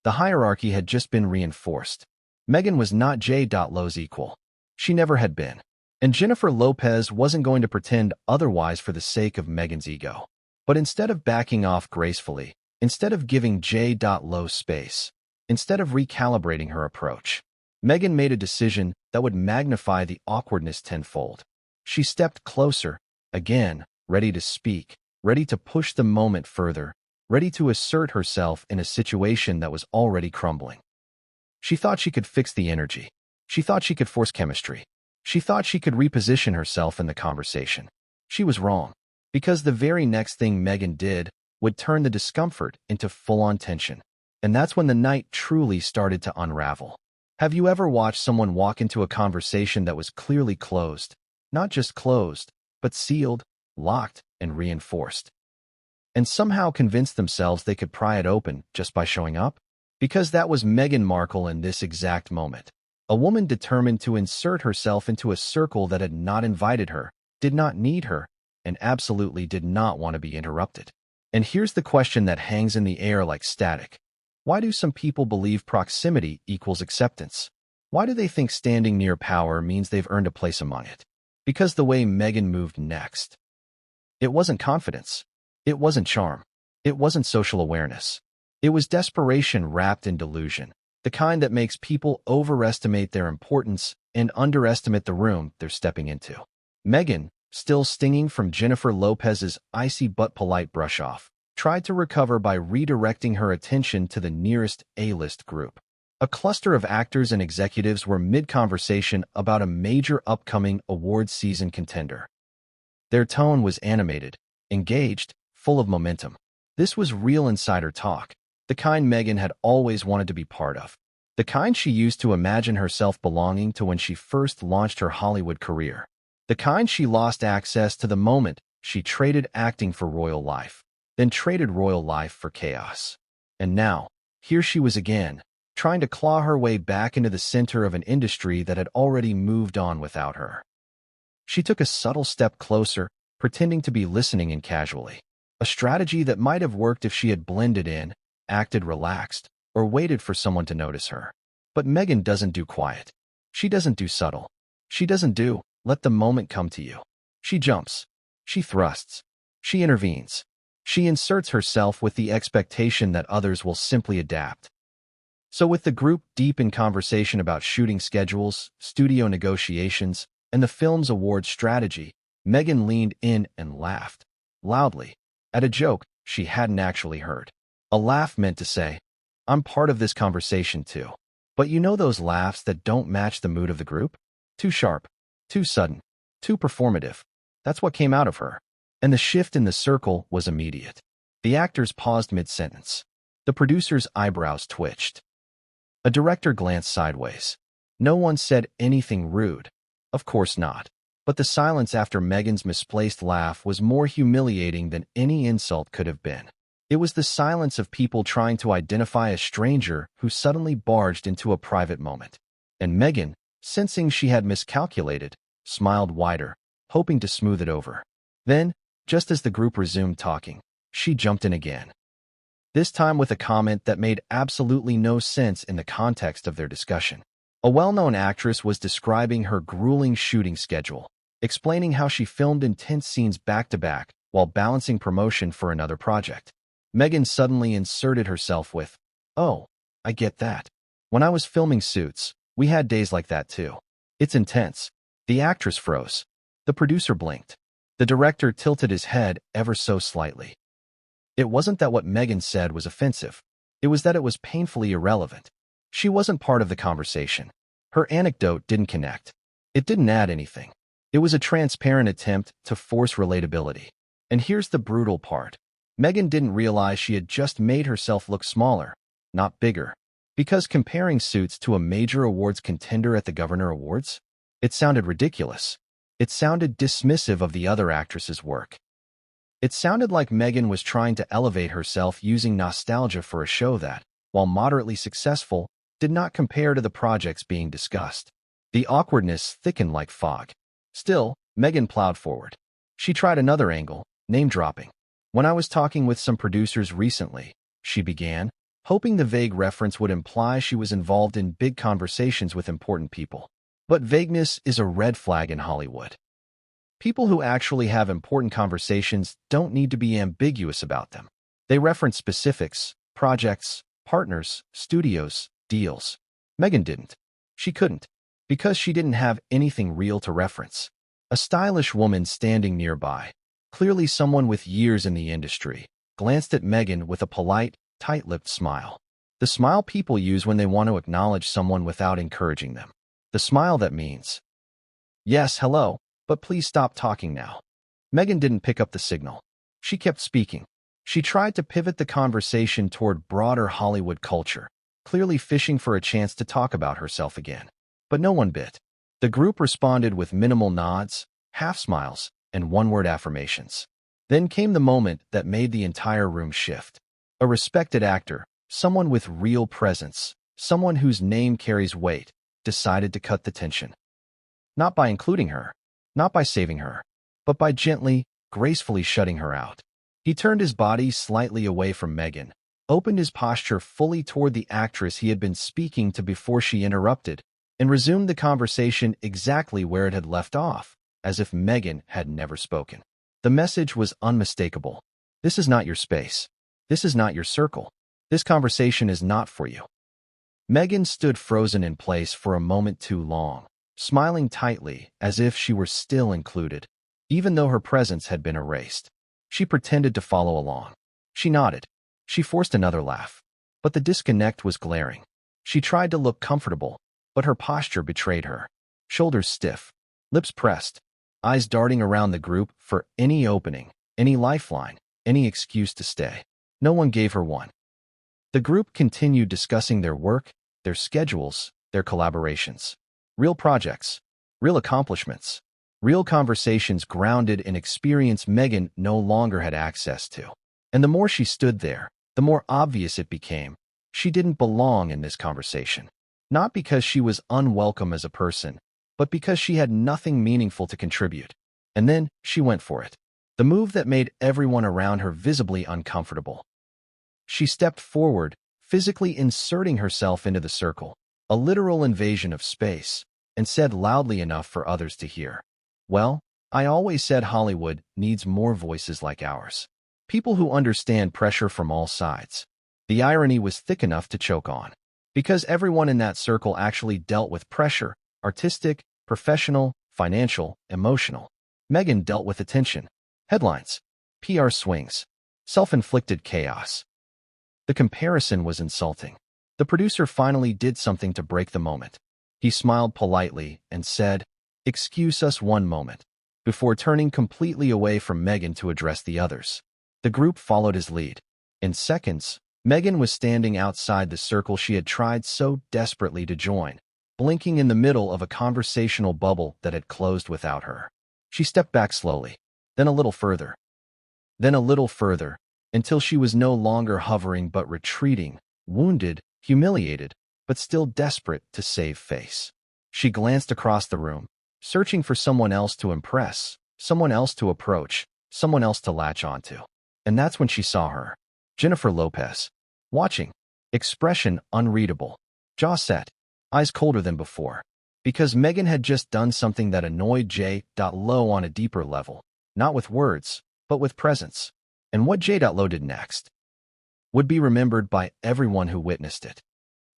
A: The hierarchy had just been reinforced. Meghan was not J.Lo's equal. She never had been. And Jennifer Lopez wasn't going to pretend otherwise for the sake of Meghan's ego. But instead of backing off gracefully, instead of giving J.Lo space, instead of recalibrating her approach, Meghan made a decision that would magnify the awkwardness tenfold. She stepped closer, again, ready to speak, ready to push the moment further, ready to assert herself in a situation that was already crumbling. She thought she could fix the energy. She thought she could force chemistry. She thought she could reposition herself in the conversation. She was wrong, because the very next thing Meghan did would turn the discomfort into full-on tension. And that's when the night truly started to unravel. Have you ever watched someone walk into a conversation that was clearly closed? Not just closed, but sealed, locked, and reinforced. And somehow convinced themselves they could pry it open just by showing up? Because that was Meghan Markle in this exact moment. A woman determined to insert herself into a circle that had not invited her, did not need her, and absolutely did not want to be interrupted. And here's the question that hangs in the air like static. Why do some people believe proximity equals acceptance? Why do they think standing near power means they've earned a place among it? Because the way Meghan moved next. It wasn't confidence. It wasn't charm. It wasn't social awareness. It was desperation wrapped in delusion, the kind that makes people overestimate their importance and underestimate the room they're stepping into. Meghan, still stinging from Jennifer Lopez's icy but polite brush-off, tried to recover by redirecting her attention to the nearest A-list group. A cluster of actors and executives were mid-conversation about a major upcoming awards season contender. Their tone was animated, engaged, full of momentum. This was real insider talk, the kind Meghan had always wanted to be part of, the kind she used to imagine herself belonging to when she first launched her Hollywood career, the kind she lost access to the moment she traded acting for royal life, then traded royal life for chaos. And now, here she was again, trying to claw her way back into the center of an industry that had already moved on without her. She took a subtle step closer, pretending to be listening in casually, a strategy that might have worked if she had blended in, acted relaxed, or waited for someone to notice her. But Meghan doesn't do quiet. She doesn't do subtle. She doesn't do, let the moment come to you. She jumps. She thrusts. She intervenes. She inserts herself with the expectation that others will simply adapt. So with the group deep in conversation about shooting schedules, studio negotiations, and the film's award strategy, Meghan leaned in and laughed, loudly, at a joke she hadn't actually heard. A laugh meant to say, "I'm part of this conversation too." But you know those laughs that don't match the mood of the group? Too sharp, too sudden, too performative. That's what came out of her. And the shift in the circle was immediate. The actors paused mid-sentence. The producer's eyebrows twitched. A director glanced sideways. No one said anything rude. Of course not. But the silence after Meghan's misplaced laugh was more humiliating than any insult could have been. It was the silence of people trying to identify a stranger who suddenly barged into a private moment. And Meghan, sensing she had miscalculated, smiled wider, hoping to smooth it over. Then, just as the group resumed talking, she jumped in again. This time with a comment that made absolutely no sense in the context of their discussion. A well-known actress was describing her grueling shooting schedule, explaining how she filmed intense scenes back-to-back while balancing promotion for another project. Meghan suddenly inserted herself with, "Oh, I get that. When I was filming Suits, we had days like that too. It's intense." The actress froze. The producer blinked. The director tilted his head ever so slightly. It wasn't that what Meghan said was offensive. It was that it was painfully irrelevant. She wasn't part of the conversation. Her anecdote didn't connect. It didn't add anything. It was a transparent attempt to force relatability. And here's the brutal part. Meghan didn't realize she had just made herself look smaller, not bigger. Because comparing Suits to a major awards contender at the Governor Awards, it sounded ridiculous. It sounded dismissive of the other actress's work. It sounded like Meghan was trying to elevate herself using nostalgia for a show that, while moderately successful, did not compare to the projects being discussed. The awkwardness thickened like fog. Still, Meghan plowed forward. She tried another angle, name-dropping. When I was talking with some producers recently, she began, hoping the vague reference would imply she was involved in big conversations with important people. But vagueness is a red flag in Hollywood. People who actually have important conversations don't need to be ambiguous about them. They reference specifics, projects, partners, studios, deals. Meghan didn't. She couldn't, because she didn't have anything real to reference. A stylish woman standing nearby, clearly someone with years in the industry, glanced at Meghan with a polite, tight-lipped smile. The smile people use when they want to acknowledge someone without encouraging them. The smile that means, "Yes, hello, but please stop talking now." Meghan didn't pick up the signal. She kept speaking. She tried to pivot the conversation toward broader Hollywood culture, clearly fishing for a chance to talk about herself again. But no one bit. The group responded with minimal nods, half-smiles, and one-word affirmations. Then came the moment that made the entire room shift. A respected actor, someone with real presence, someone whose name carries weight, decided to cut the tension. Not by including her, not by saving her, but by gently, gracefully shutting her out. He turned his body slightly away from Meghan, opened his posture fully toward the actress he had been speaking to before she interrupted, and resumed the conversation exactly where it had left off, as if Meghan had never spoken. The message was unmistakable. This is not your space. This is not your circle. This conversation is not for you. Meghan stood frozen in place for a moment too long, smiling tightly as if she were still included, even though her presence had been erased. She pretended to follow along. She nodded. She forced another laugh. But the disconnect was glaring. She tried to look comfortable, but her posture betrayed her. Shoulders stiff, lips pressed, eyes darting around the group for any opening, any lifeline, any excuse to stay. No one gave her one. The group continued discussing their work, their schedules, their collaborations. Real projects, real accomplishments, real conversations grounded in experience Meghan no longer had access to. And the more she stood there, the more obvious it became. She didn't belong in this conversation. Not because she was unwelcome as a person, but because she had nothing meaningful to contribute. And then she went for it. The move that made everyone around her visibly uncomfortable. She stepped forward, physically inserting herself into the circle, a literal invasion of space, and said loudly enough for others to hear, "Well, I always said Hollywood needs more voices like ours. People who understand pressure from all sides." The irony was thick enough to choke on. Because everyone in that circle actually dealt with pressure, artistic, professional, financial, emotional. Meghan dealt with attention, headlines, PR swings, self-inflicted chaos. The comparison was insulting. The producer finally did something to break the moment. He smiled politely and said, "Excuse us one moment," before turning completely away from Meghan to address the others. The group followed his lead. In seconds, Meghan was standing outside the circle she had tried so desperately to join, blinking in the middle of a conversational bubble that had closed without her. She stepped back slowly, then a little further, until she was no longer hovering but retreating, wounded, humiliated, but still desperate to save face. She glanced across the room, searching for someone else to impress, someone else to approach, someone else to latch onto. And that's when she saw her, Jennifer Lopez, watching, expression unreadable, jaw set, eyes colder than before. Because Meghan had just done something that annoyed J.Lo on a deeper level, not with words, but with presence. And what J.Lo did next would be remembered by everyone who witnessed it.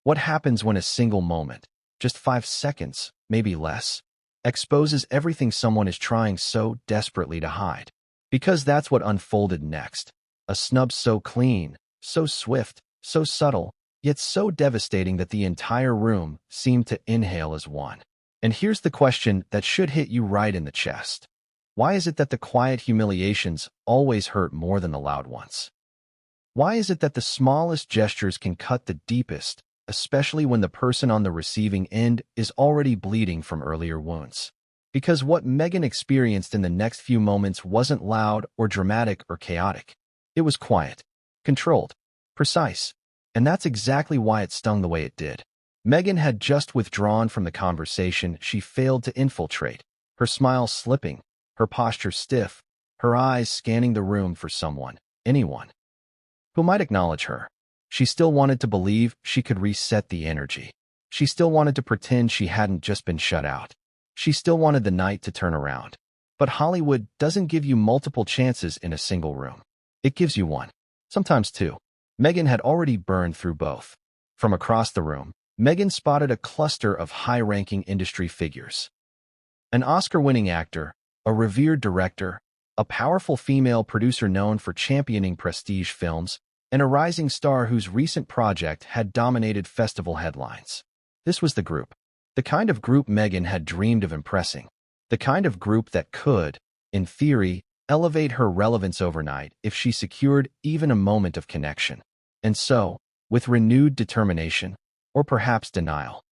A: What happens when a single moment, just 5 seconds, maybe less, exposes everything someone is trying so desperately to hide? Because that's what unfolded next. A snub so clean, so swift, so subtle, yet so devastating that the entire room seemed to inhale as one. And here's the question that should hit you right in the chest. Why is it that the quiet humiliations always hurt more than the loud ones? Why is it that the smallest gestures can cut the deepest, especially when the person on the receiving end is already bleeding from earlier wounds? Because what Meghan experienced in the next few moments wasn't loud or dramatic or chaotic. It was quiet, controlled, precise, and that's exactly why it stung the way it did. Meghan had just withdrawn from the conversation she failed to infiltrate, her smile slipping, her posture stiff, her eyes scanning the room for someone, anyone, who might acknowledge her. She still wanted to believe she could reset the energy. She still wanted to pretend she hadn't just been shut out. She still wanted the night to turn around. But Hollywood doesn't give you multiple chances in a single room. It gives you one. Sometimes two. Meghan had already burned through both. From across the room, Meghan spotted a cluster of high-ranking industry figures. An Oscar-winning actor, a revered director, a powerful female producer known for championing prestige films, and a rising star whose recent project had dominated festival headlines. This was the group. The kind of group Meghan had dreamed of impressing. The kind of group that could, in theory, elevate her relevance overnight if she secured even a moment of connection. And so, with renewed determination, or perhaps denial,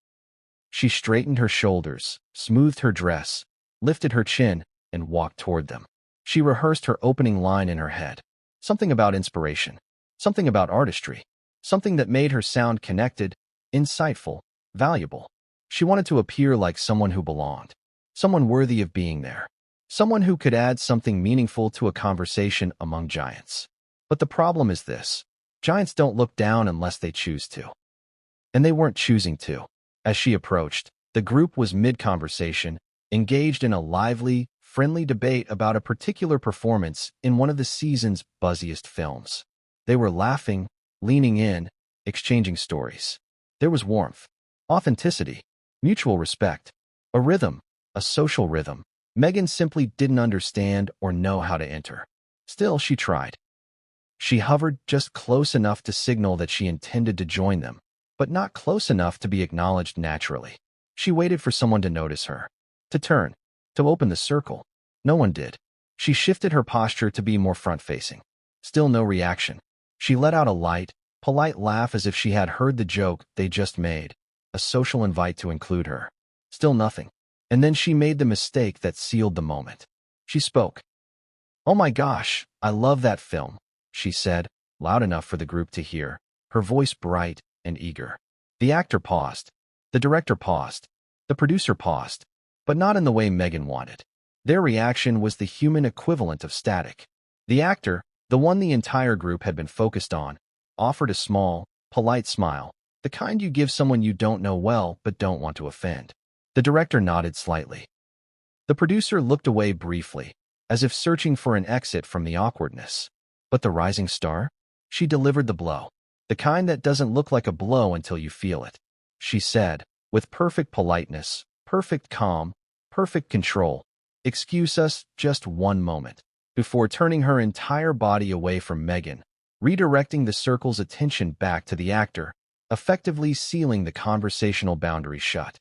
A: she straightened her shoulders, smoothed her dress, lifted her chin, and walked toward them. She rehearsed her opening line in her head. Something about inspiration. Something about artistry. Something that made her sound connected, insightful, valuable. She wanted to appear like someone who belonged. Someone worthy of being there. Someone who could add something meaningful to a conversation among giants. But the problem is this. Giants don't look down unless they choose to. And they weren't choosing to. As she approached, the group was mid-conversation, engaged in a lively, friendly debate about a particular performance in one of the season's buzziest films. They were laughing, leaning in, exchanging stories. There was warmth, authenticity, mutual respect, a rhythm, a social rhythm. Meghan simply didn't understand or know how to enter. Still, she tried. She hovered just close enough to signal that she intended to join them, but not close enough to be acknowledged naturally. She waited for someone to notice her, to turn, to open the circle. No one did. She shifted her posture to be more front-facing. Still no reaction. She let out a light, polite laugh as if she had heard the joke they just made, a social invite to include her. Still nothing. And then she made the mistake that sealed the moment. She spoke. "Oh my gosh, I love that film," she said, loud enough for the group to hear, her voice bright and eager. The actor paused. The director paused. The producer paused, but not in the way Meghan wanted. Their reaction was the human equivalent of static. The actor, the one the entire group had been focused on, offered a small, polite smile, the kind you give someone you don't know well but don't want to offend. The director nodded slightly. The producer looked away briefly, as if searching for an exit from the awkwardness. But the rising star? She delivered the blow. The kind that doesn't look like a blow until you feel it. She said, with perfect politeness, perfect calm, perfect control, "Excuse us just one moment," before turning her entire body away from Meghan, redirecting the circle's attention back to the actor, effectively sealing the conversational boundary shut.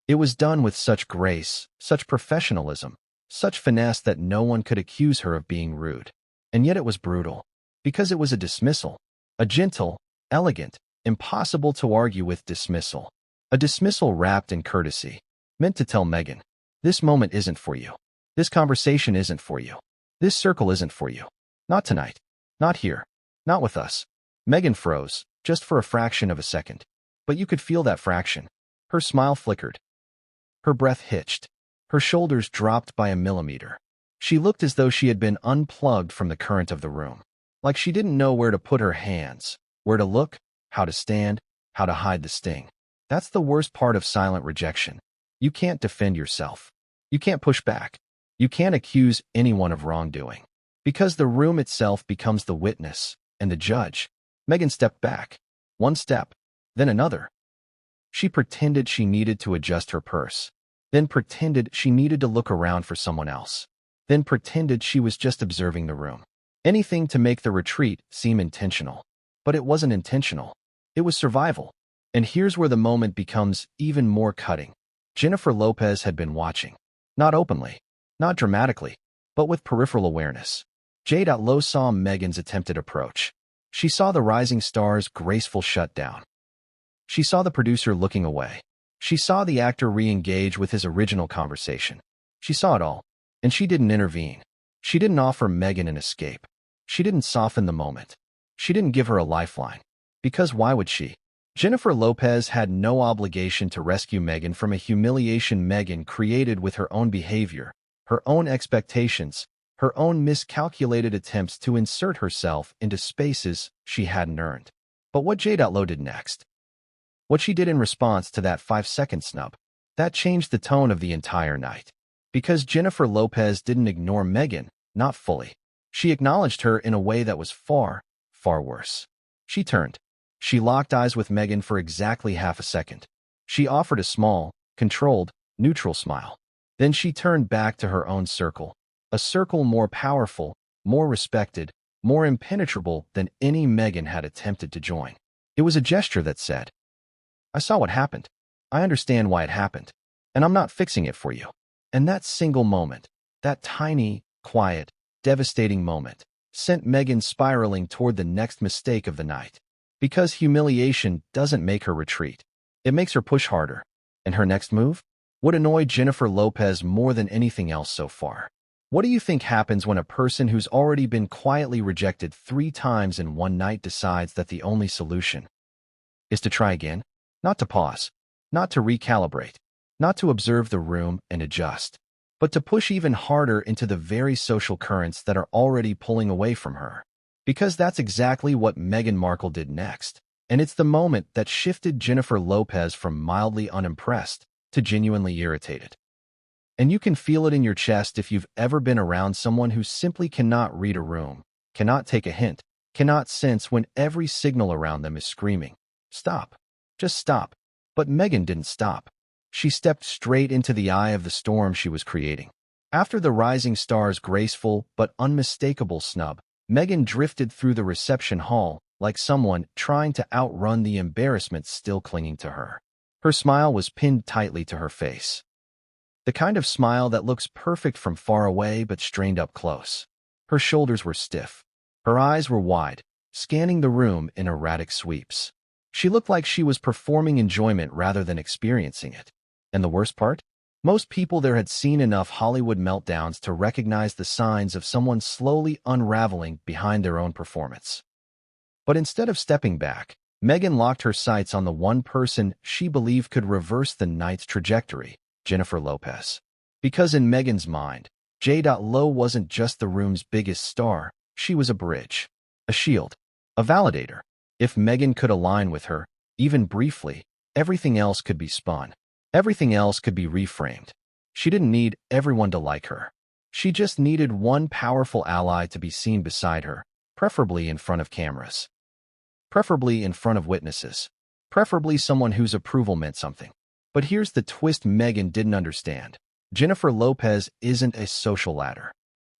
A: It was done with such grace, such professionalism, such finesse that no one could accuse her of being rude. And yet it was brutal, because it was a dismissal, a gentle, elegant, impossible to argue with dismissal. A dismissal wrapped in courtesy, meant to tell Meghan, this moment isn't for you. This conversation isn't for you. This circle isn't for you. Not tonight. Not here. Not with us. Meghan froze, just for a fraction of a second. But you could feel that fraction. Her smile flickered. Her breath hitched. Her shoulders dropped by a millimeter. She looked as though she had been unplugged from the current of the room. Like she didn't know where to put her hands, where to look, how to stand, how to hide the sting. That's the worst part of silent rejection. You can't defend yourself. You can't push back. You can't accuse anyone of wrongdoing. Because the room itself becomes the witness and the judge. Meghan stepped back. One step, then another. She pretended she needed to adjust her purse. Then pretended she needed to look around for someone else. Then pretended she was just observing the room. Anything to make the retreat seem intentional. But it wasn't intentional. It was survival. And here's where the moment becomes even more cutting. Jennifer Lopez had been watching. Not openly, not dramatically, but with peripheral awareness. J.Lo saw Meghan's attempted approach. She saw the rising star's graceful shutdown. She saw the producer looking away. She saw the actor re-engage with his original conversation. She saw it all, and she didn't intervene. She didn't offer Meghan an escape. She didn't soften the moment. She didn't give her a lifeline. Because why would she? Jennifer Lopez had no obligation to rescue Meghan from a humiliation Meghan created with her own behavior, her own expectations, her own miscalculated attempts to insert herself into spaces she hadn't earned. But what J.Lo did next? What she did in response to that 5-second snub, that changed the tone of the entire night. Because Jennifer Lopez didn't ignore Meghan, not fully. She acknowledged her in a way that was far, far worse. She turned. She locked eyes with Meghan for exactly half a second. She offered a small, controlled, neutral smile. Then she turned back to her own circle, a circle more powerful, more respected, more impenetrable than any Meghan had attempted to join. It was a gesture that said, "I saw what happened. I understand why it happened, and I'm not fixing it for you." And that single moment, that tiny, quiet, devastating moment, sent Meghan spiraling toward the next mistake of the night. Because humiliation doesn't make her retreat. It makes her push harder. And her next move? What annoyed Jennifer Lopez more than anything else so far? What do you think happens when a person who's already been quietly rejected 3 times in one night decides that the only solution is to try again? Not to pause, not to recalibrate, not to observe the room and adjust, but to push even harder into the very social currents that are already pulling away from her. Because that's exactly what Meghan Markle did next. And it's the moment that shifted Jennifer Lopez from mildly unimpressed to genuinely irritated. And you can feel it in your chest if you've ever been around someone who simply cannot read a room, cannot take a hint, cannot sense when every signal around them is screaming, "Stop. Just stop." But Meghan didn't stop. She stepped straight into the eye of the storm she was creating. After the rising star's graceful but unmistakable snub, Meghan drifted through the reception hall like someone trying to outrun the embarrassment still clinging to her. Her smile was pinned tightly to her face. The kind of smile that looks perfect from far away but strained up close. Her shoulders were stiff. Her eyes were wide, scanning the room in erratic sweeps. She looked like she was performing enjoyment rather than experiencing it. And the worst part? Most people there had seen enough Hollywood meltdowns to recognize the signs of someone slowly unraveling behind their own performance. But instead of stepping back, Meghan locked her sights on the one person she believed could reverse the night's trajectory, Jennifer Lopez. Because in Meghan's mind, J.Lo wasn't just the room's biggest star, she was a bridge, a shield, a validator. If Meghan could align with her, even briefly, everything else could be spun. Everything else could be reframed. She didn't need everyone to like her. She just needed one powerful ally to be seen beside her, preferably in front of cameras. Preferably in front of witnesses. Preferably someone whose approval meant something. But here's the twist Meghan didn't understand. Jennifer Lopez isn't a social ladder.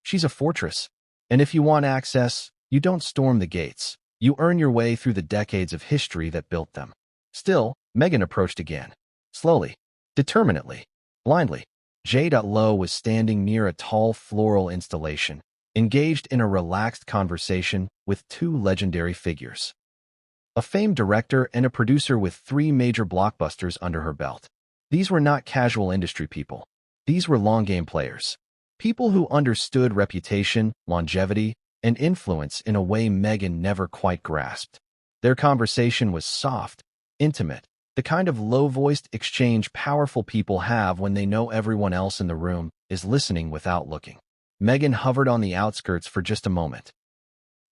A: She's a fortress. And if you want access, you don't storm the gates. You earn your way through the decades of history that built them. Still, Meghan approached again. Slowly. Determinately, blindly. J.Lo was standing near a tall floral installation, engaged in a relaxed conversation with 2 legendary figures. A famed director and a producer with 3 major blockbusters under her belt. These were not casual industry people. These were long-game players. People who understood reputation, longevity, and influence in a way Meghan never quite grasped. Their conversation was soft, intimate, the kind of low-voiced exchange powerful people have when they know everyone else in the room is listening without looking. Meghan hovered on the outskirts for just a moment.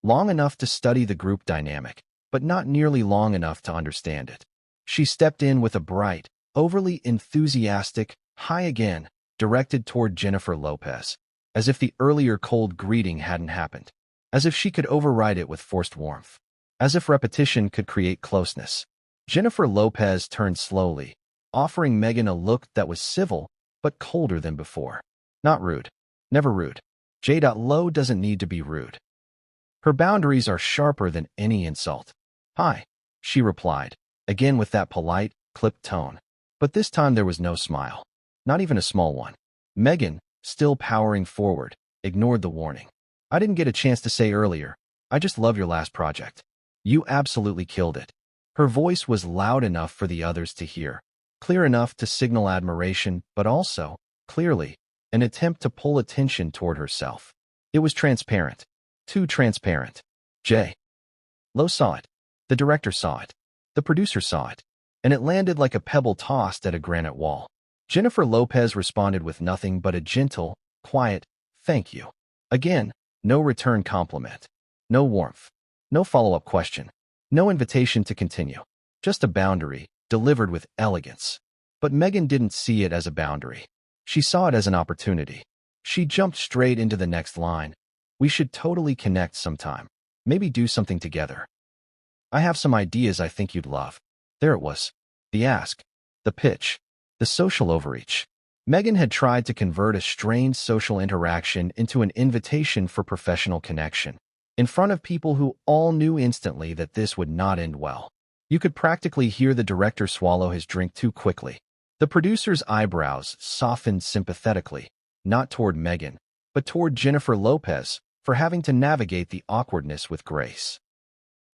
A: Long enough to study the group dynamic, but not nearly long enough to understand it. She stepped in with a bright, overly enthusiastic, "Hi again," directed toward Jennifer Lopez, as if the earlier cold greeting hadn't happened, as if she could override it with forced warmth, as if repetition could create closeness. Jennifer Lopez turned slowly, offering Meghan a look that was civil but colder than before. Not rude. Never rude. J.Lo doesn't need to be rude. Her boundaries are sharper than any insult. "Hi." she replied, again with that polite, clipped tone. But this time there was no smile. Not even a small one. Meghan, still powering forward, ignored the warning. I didn't get a chance to say earlier, I just love your last project. You absolutely killed it. Her voice was loud enough for the others to hear, clear enough to signal admiration, but also, clearly, an attempt to pull attention toward herself. It was transparent. Too transparent. J.Lo saw it. The director saw it. The producer saw it. And it landed like a pebble tossed at a granite wall. Jennifer Lopez responded with nothing but a gentle, quiet, thank you. Again, no return compliment. No warmth. No follow-up question. No invitation to continue. Just a boundary, delivered with elegance. But Meghan didn't see it as a boundary. She saw it as an opportunity. She jumped straight into the next line. We should totally connect sometime. Maybe do something together. I have some ideas I think you'd love. There it was. The ask. The pitch. The social overreach. Meghan had tried to convert a strained social interaction into an invitation for professional connection, in front of people who all knew instantly that this would not end well. You could practically hear the director swallow his drink too quickly. The producer's eyebrows softened sympathetically, not toward Meghan, but toward Jennifer Lopez, for having to navigate the awkwardness with grace.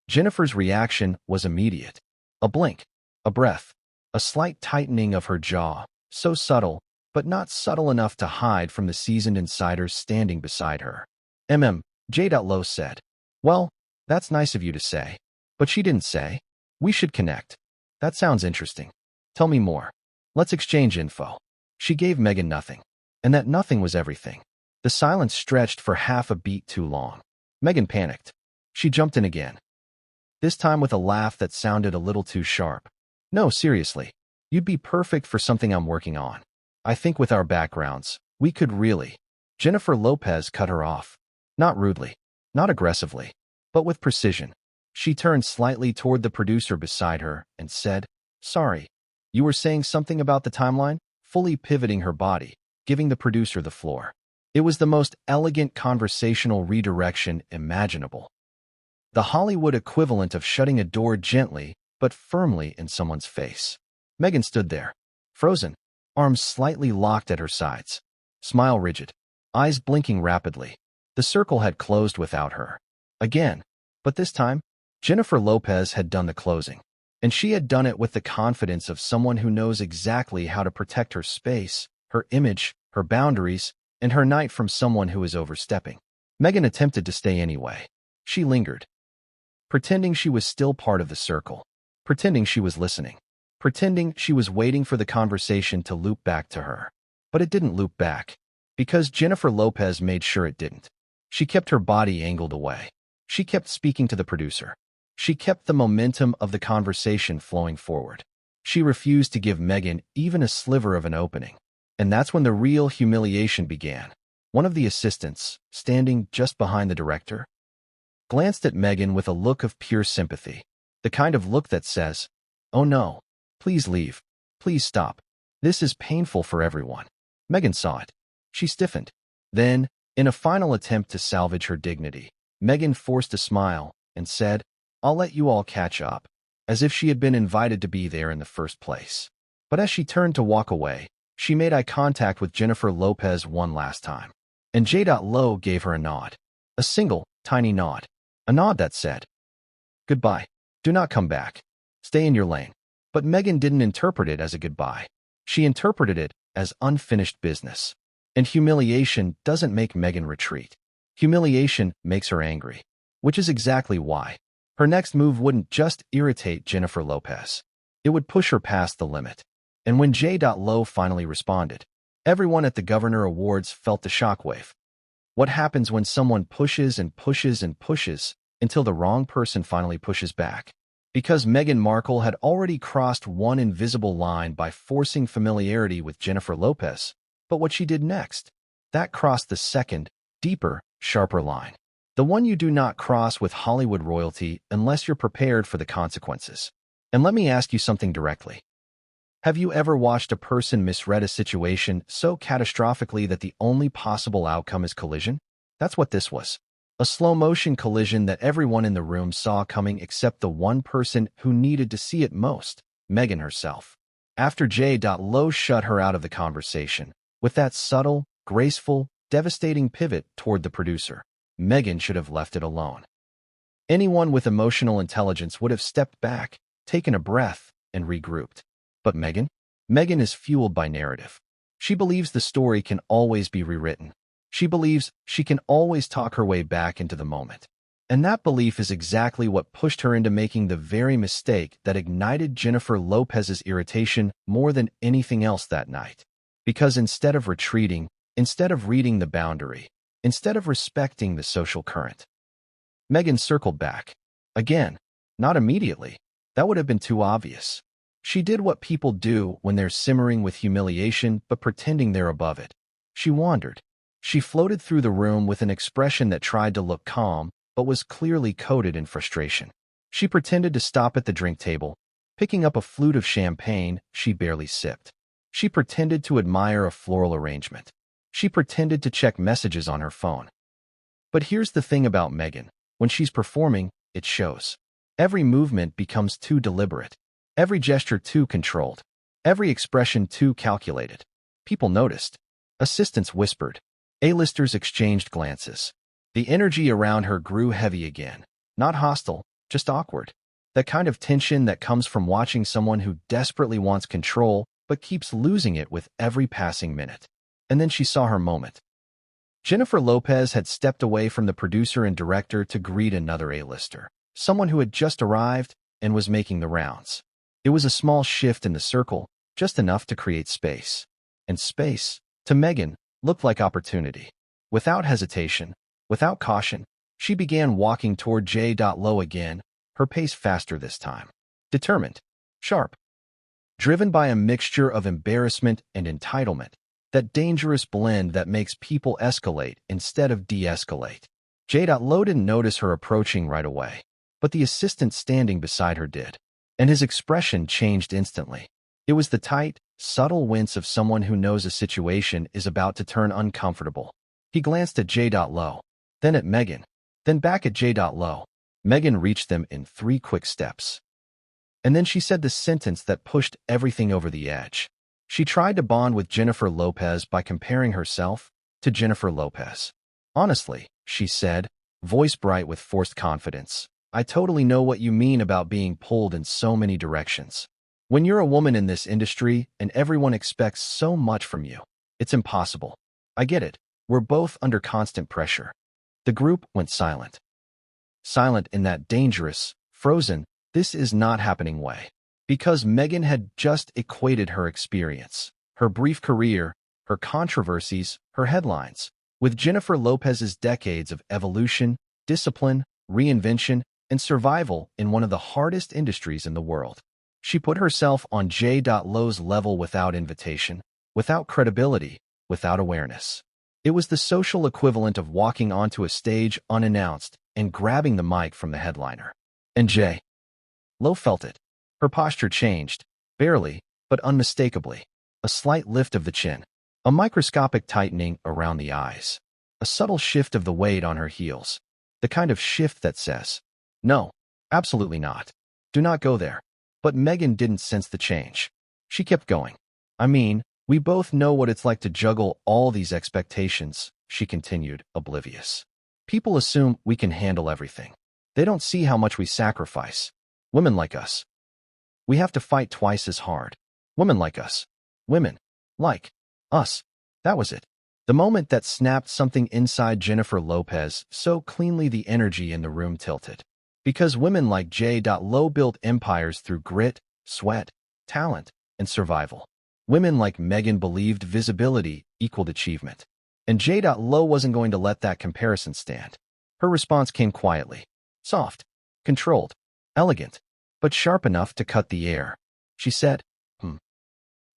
A: Jennifer's reaction was immediate. A blink, a breath, a slight tightening of her jaw, so subtle, but not subtle enough to hide from the seasoned insiders standing beside her. J.Lo said. Well, that's nice of you to say. But she didn't say. We should connect. That sounds interesting. Tell me more. Let's exchange info. She gave Meghan nothing. And that nothing was everything. The silence stretched for half a beat too long. Meghan panicked. She jumped in again. This time with a laugh that sounded a little too sharp. No, seriously. You'd be perfect for something I'm working on. I think with our backgrounds, we could really. Jennifer Lopez cut her off. Not rudely, not aggressively, but with precision. She turned slightly toward the producer beside her and said, sorry, you were saying something about the timeline? Fully pivoting her body, giving the producer the floor. It was the most elegant conversational redirection imaginable. The Hollywood equivalent of shutting a door gently but firmly in someone's face. Meghan stood there, frozen, arms slightly locked at her sides, smile rigid, eyes blinking rapidly. The circle had closed without her. Again, but this time, Jennifer Lopez had done the closing, and she had done it with the confidence of someone who knows exactly how to protect her space, her image, her boundaries, and her night from someone who is overstepping. Meghan attempted to stay anyway. She lingered, pretending she was still part of the circle, pretending she was listening, pretending she was waiting for the conversation to loop back to her. But it didn't loop back, because Jennifer Lopez made sure it didn't. She kept her body angled away. She kept speaking to the producer. She kept the momentum of the conversation flowing forward. She refused to give Meghan even a sliver of an opening. And that's when the real humiliation began. One of the assistants, standing just behind the director, glanced at Meghan with a look of pure sympathy. The kind of look that says, oh no, please leave. Please stop. This is painful for everyone. Meghan saw it. She stiffened. Then, in a final attempt to salvage her dignity, Meghan forced a smile and said, I'll let you all catch up, as if she had been invited to be there in the first place. But as she turned to walk away, she made eye contact with Jennifer Lopez one last time. And J.Lo gave her a nod. A single, tiny nod. A nod that said, goodbye. Do not come back. Stay in your lane. But Meghan didn't interpret it as a goodbye. She interpreted it as unfinished business. And humiliation doesn't make Meghan retreat. Humiliation makes her angry. Which is exactly why her next move wouldn't just irritate Jennifer Lopez. It would push her past the limit. And when J.Lo finally responded, everyone at the Governor Awards felt the shockwave. What happens when someone pushes and pushes and pushes until the wrong person finally pushes back? Because Meghan Markle had already crossed one invisible line by forcing familiarity with Jennifer Lopez. But what she did next, that crossed the second, deeper, sharper line. The one you do not cross with Hollywood royalty unless you're prepared for the consequences. And let me ask you something directly. Have you ever watched a person misread a situation so catastrophically that the only possible outcome is collision? That's what this was. A slow-motion collision that everyone in the room saw coming except the one person who needed to see it most, Meghan herself. After J.Lo shut her out of the conversation, with that subtle, graceful, devastating pivot toward the producer, Meghan should have left it alone. Anyone with emotional intelligence would have stepped back, taken a breath, and regrouped. But Meghan? Meghan is fueled by narrative. She believes the story can always be rewritten. She believes she can always talk her way back into the moment. And that belief is exactly what pushed her into making the very mistake that ignited Jennifer Lopez's irritation more than anything else that night. Because instead of retreating, instead of reading the boundary, instead of respecting the social current, Meghan circled back. Again, not immediately. That would have been too obvious. She did what people do when they're simmering with humiliation but pretending they're above it. She wandered. She floated through the room with an expression that tried to look calm but was clearly coated in frustration. She pretended to stop at the drink table, picking up a flute of champagne she barely sipped. She pretended to admire a floral arrangement. She pretended to check messages on her phone. But here's the thing about Meghan. When she's performing, it shows. Every movement becomes too deliberate. Every gesture too controlled. Every expression too calculated. People noticed. Assistants whispered. A-listers exchanged glances. The energy around her grew heavy again. Not hostile, just awkward. That kind of tension that comes from watching someone who desperately wants control but keeps losing it with every passing minute. And then she saw her moment. Jennifer Lopez had stepped away from the producer and director to greet another A-lister, someone who had just arrived and was making the rounds. It was a small shift in the circle, just enough to create space. And space, to Meghan, looked like opportunity. Without hesitation, without caution, she began walking toward J.Lo again, her pace faster this time. Determined. Sharp. Driven by a mixture of embarrassment and entitlement, that dangerous blend that makes people escalate instead of de-escalate. J.Lo didn't notice her approaching right away, but the assistant standing beside her did, and his expression changed instantly. It was the tight, subtle wince of someone who knows a situation is about to turn uncomfortable. He glanced at J.Lo, then at Meghan, then back at J.Lo. Meghan reached them in 3 quick steps. And then she said the sentence that pushed everything over the edge. She tried to bond with Jennifer Lopez by comparing herself to Jennifer Lopez. Honestly, she said, voice bright with forced confidence, I totally know what you mean about being pulled in so many directions. When you're a woman in this industry and everyone expects so much from you, it's impossible. I get it. We're both under constant pressure. The group went silent. Silent in that dangerous, frozen, this is not happening way. Because Meghan had just equated her experience, her brief career, her controversies, her headlines, with Jennifer Lopez's decades of evolution, discipline, reinvention, and survival in one of the hardest industries in the world. She put herself on J.Lo's level without invitation, without credibility, without awareness. It was the social equivalent of walking onto a stage unannounced and grabbing the mic from the headliner. And J.Lo felt it. Her posture changed, barely, but unmistakably. A slight lift of the chin, a microscopic tightening around the eyes, a subtle shift of the weight on her heels, the kind of shift that says, no, absolutely not. Do not go there. But Meghan didn't sense the change. She kept going. I mean, we both know what it's like to juggle all these expectations, she continued, oblivious. People assume we can handle everything. They don't see how much we sacrifice. Women like us. We have to fight twice as hard. Women like us. Women. Like. Us. That was it. The moment that snapped something inside Jennifer Lopez so cleanly the energy in the room tilted. Because women like J.Lo built empires through grit, sweat, talent, and survival. Women like Meghan believed visibility equaled achievement. And J.Lo wasn't going to let that comparison stand. Her response came quietly. Soft, controlled, elegant, but sharp enough to cut the air. She said,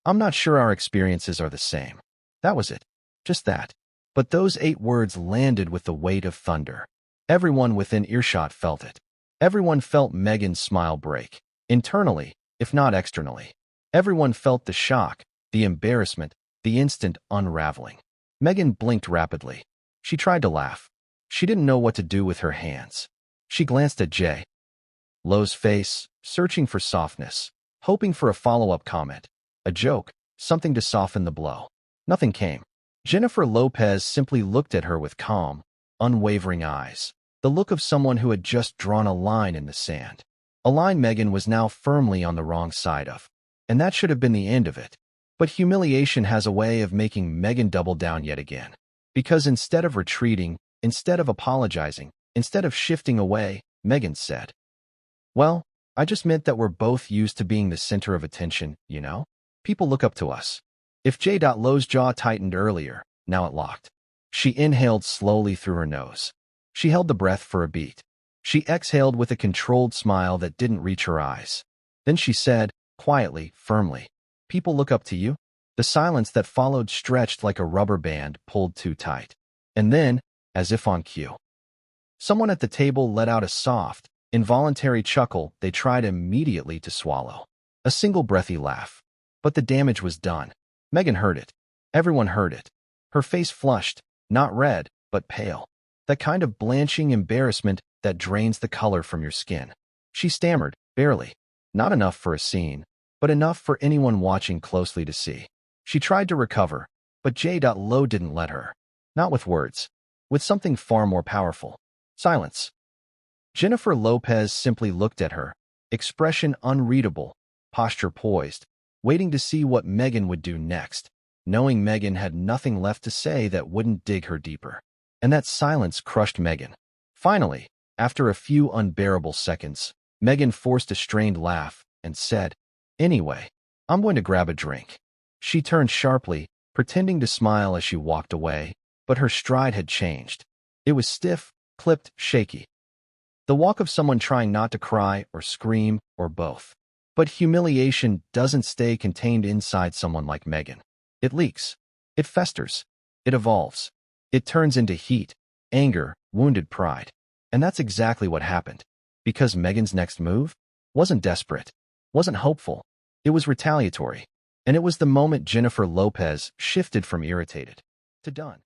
A: I'm not sure our experiences are the same. That was it. Just that. But those 8 words landed with the weight of thunder. Everyone within earshot felt it. Everyone felt Meghan's smile break, internally, if not externally. Everyone felt the shock, the embarrassment, the instant unraveling. Meghan blinked rapidly. She tried to laugh. She didn't know what to do with her hands. She glanced at J.Lo's face, searching for softness, hoping for a follow-up comment, a joke, something to soften the blow. Nothing came. Jennifer Lopez simply looked at her with calm, unwavering eyes, the look of someone who had just drawn a line in the sand. A line Meghan was now firmly on the wrong side of. And that should have been the end of it. But humiliation has a way of making Meghan double down yet again. Because instead of retreating, instead of apologizing, instead of shifting away, Meghan said, "Well, I just meant that we're both used to being the center of attention, you know? People look up to us." If J.Lo's jaw tightened earlier, now it locked. She inhaled slowly through her nose. She held the breath for a beat. She exhaled with a controlled smile that didn't reach her eyes. Then she said, quietly, firmly, "People look up to you?" The silence that followed stretched like a rubber band pulled too tight. And then, as if on cue, someone at the table let out a soft, involuntary chuckle they tried immediately to swallow. A single breathy laugh. But the damage was done. Meghan heard it. Everyone heard it. Her face flushed, not red, but pale. That kind of blanching embarrassment that drains the color from your skin. She stammered, barely. Not enough for a scene, but enough for anyone watching closely to see. She tried to recover, but J.Lo didn't let her. Not with words. With something far more powerful. Silence. Jennifer Lopez simply looked at her, expression unreadable, posture poised, waiting to see what Meghan would do next, knowing Meghan had nothing left to say that wouldn't dig her deeper. And that silence crushed Meghan. Finally, after a few unbearable seconds, Meghan forced a strained laugh and said, "Anyway, I'm going to grab a drink." She turned sharply, pretending to smile as she walked away, but her stride had changed. It was stiff, clipped, shaky. The walk of someone trying not to cry or scream or both. But humiliation doesn't stay contained inside someone like Meghan. It leaks. It festers. It evolves. It turns into heat, anger, wounded pride. And that's exactly what happened. Because Meghan's next move wasn't desperate, wasn't hopeful. It was retaliatory. And it was the moment Jennifer Lopez shifted from irritated to done.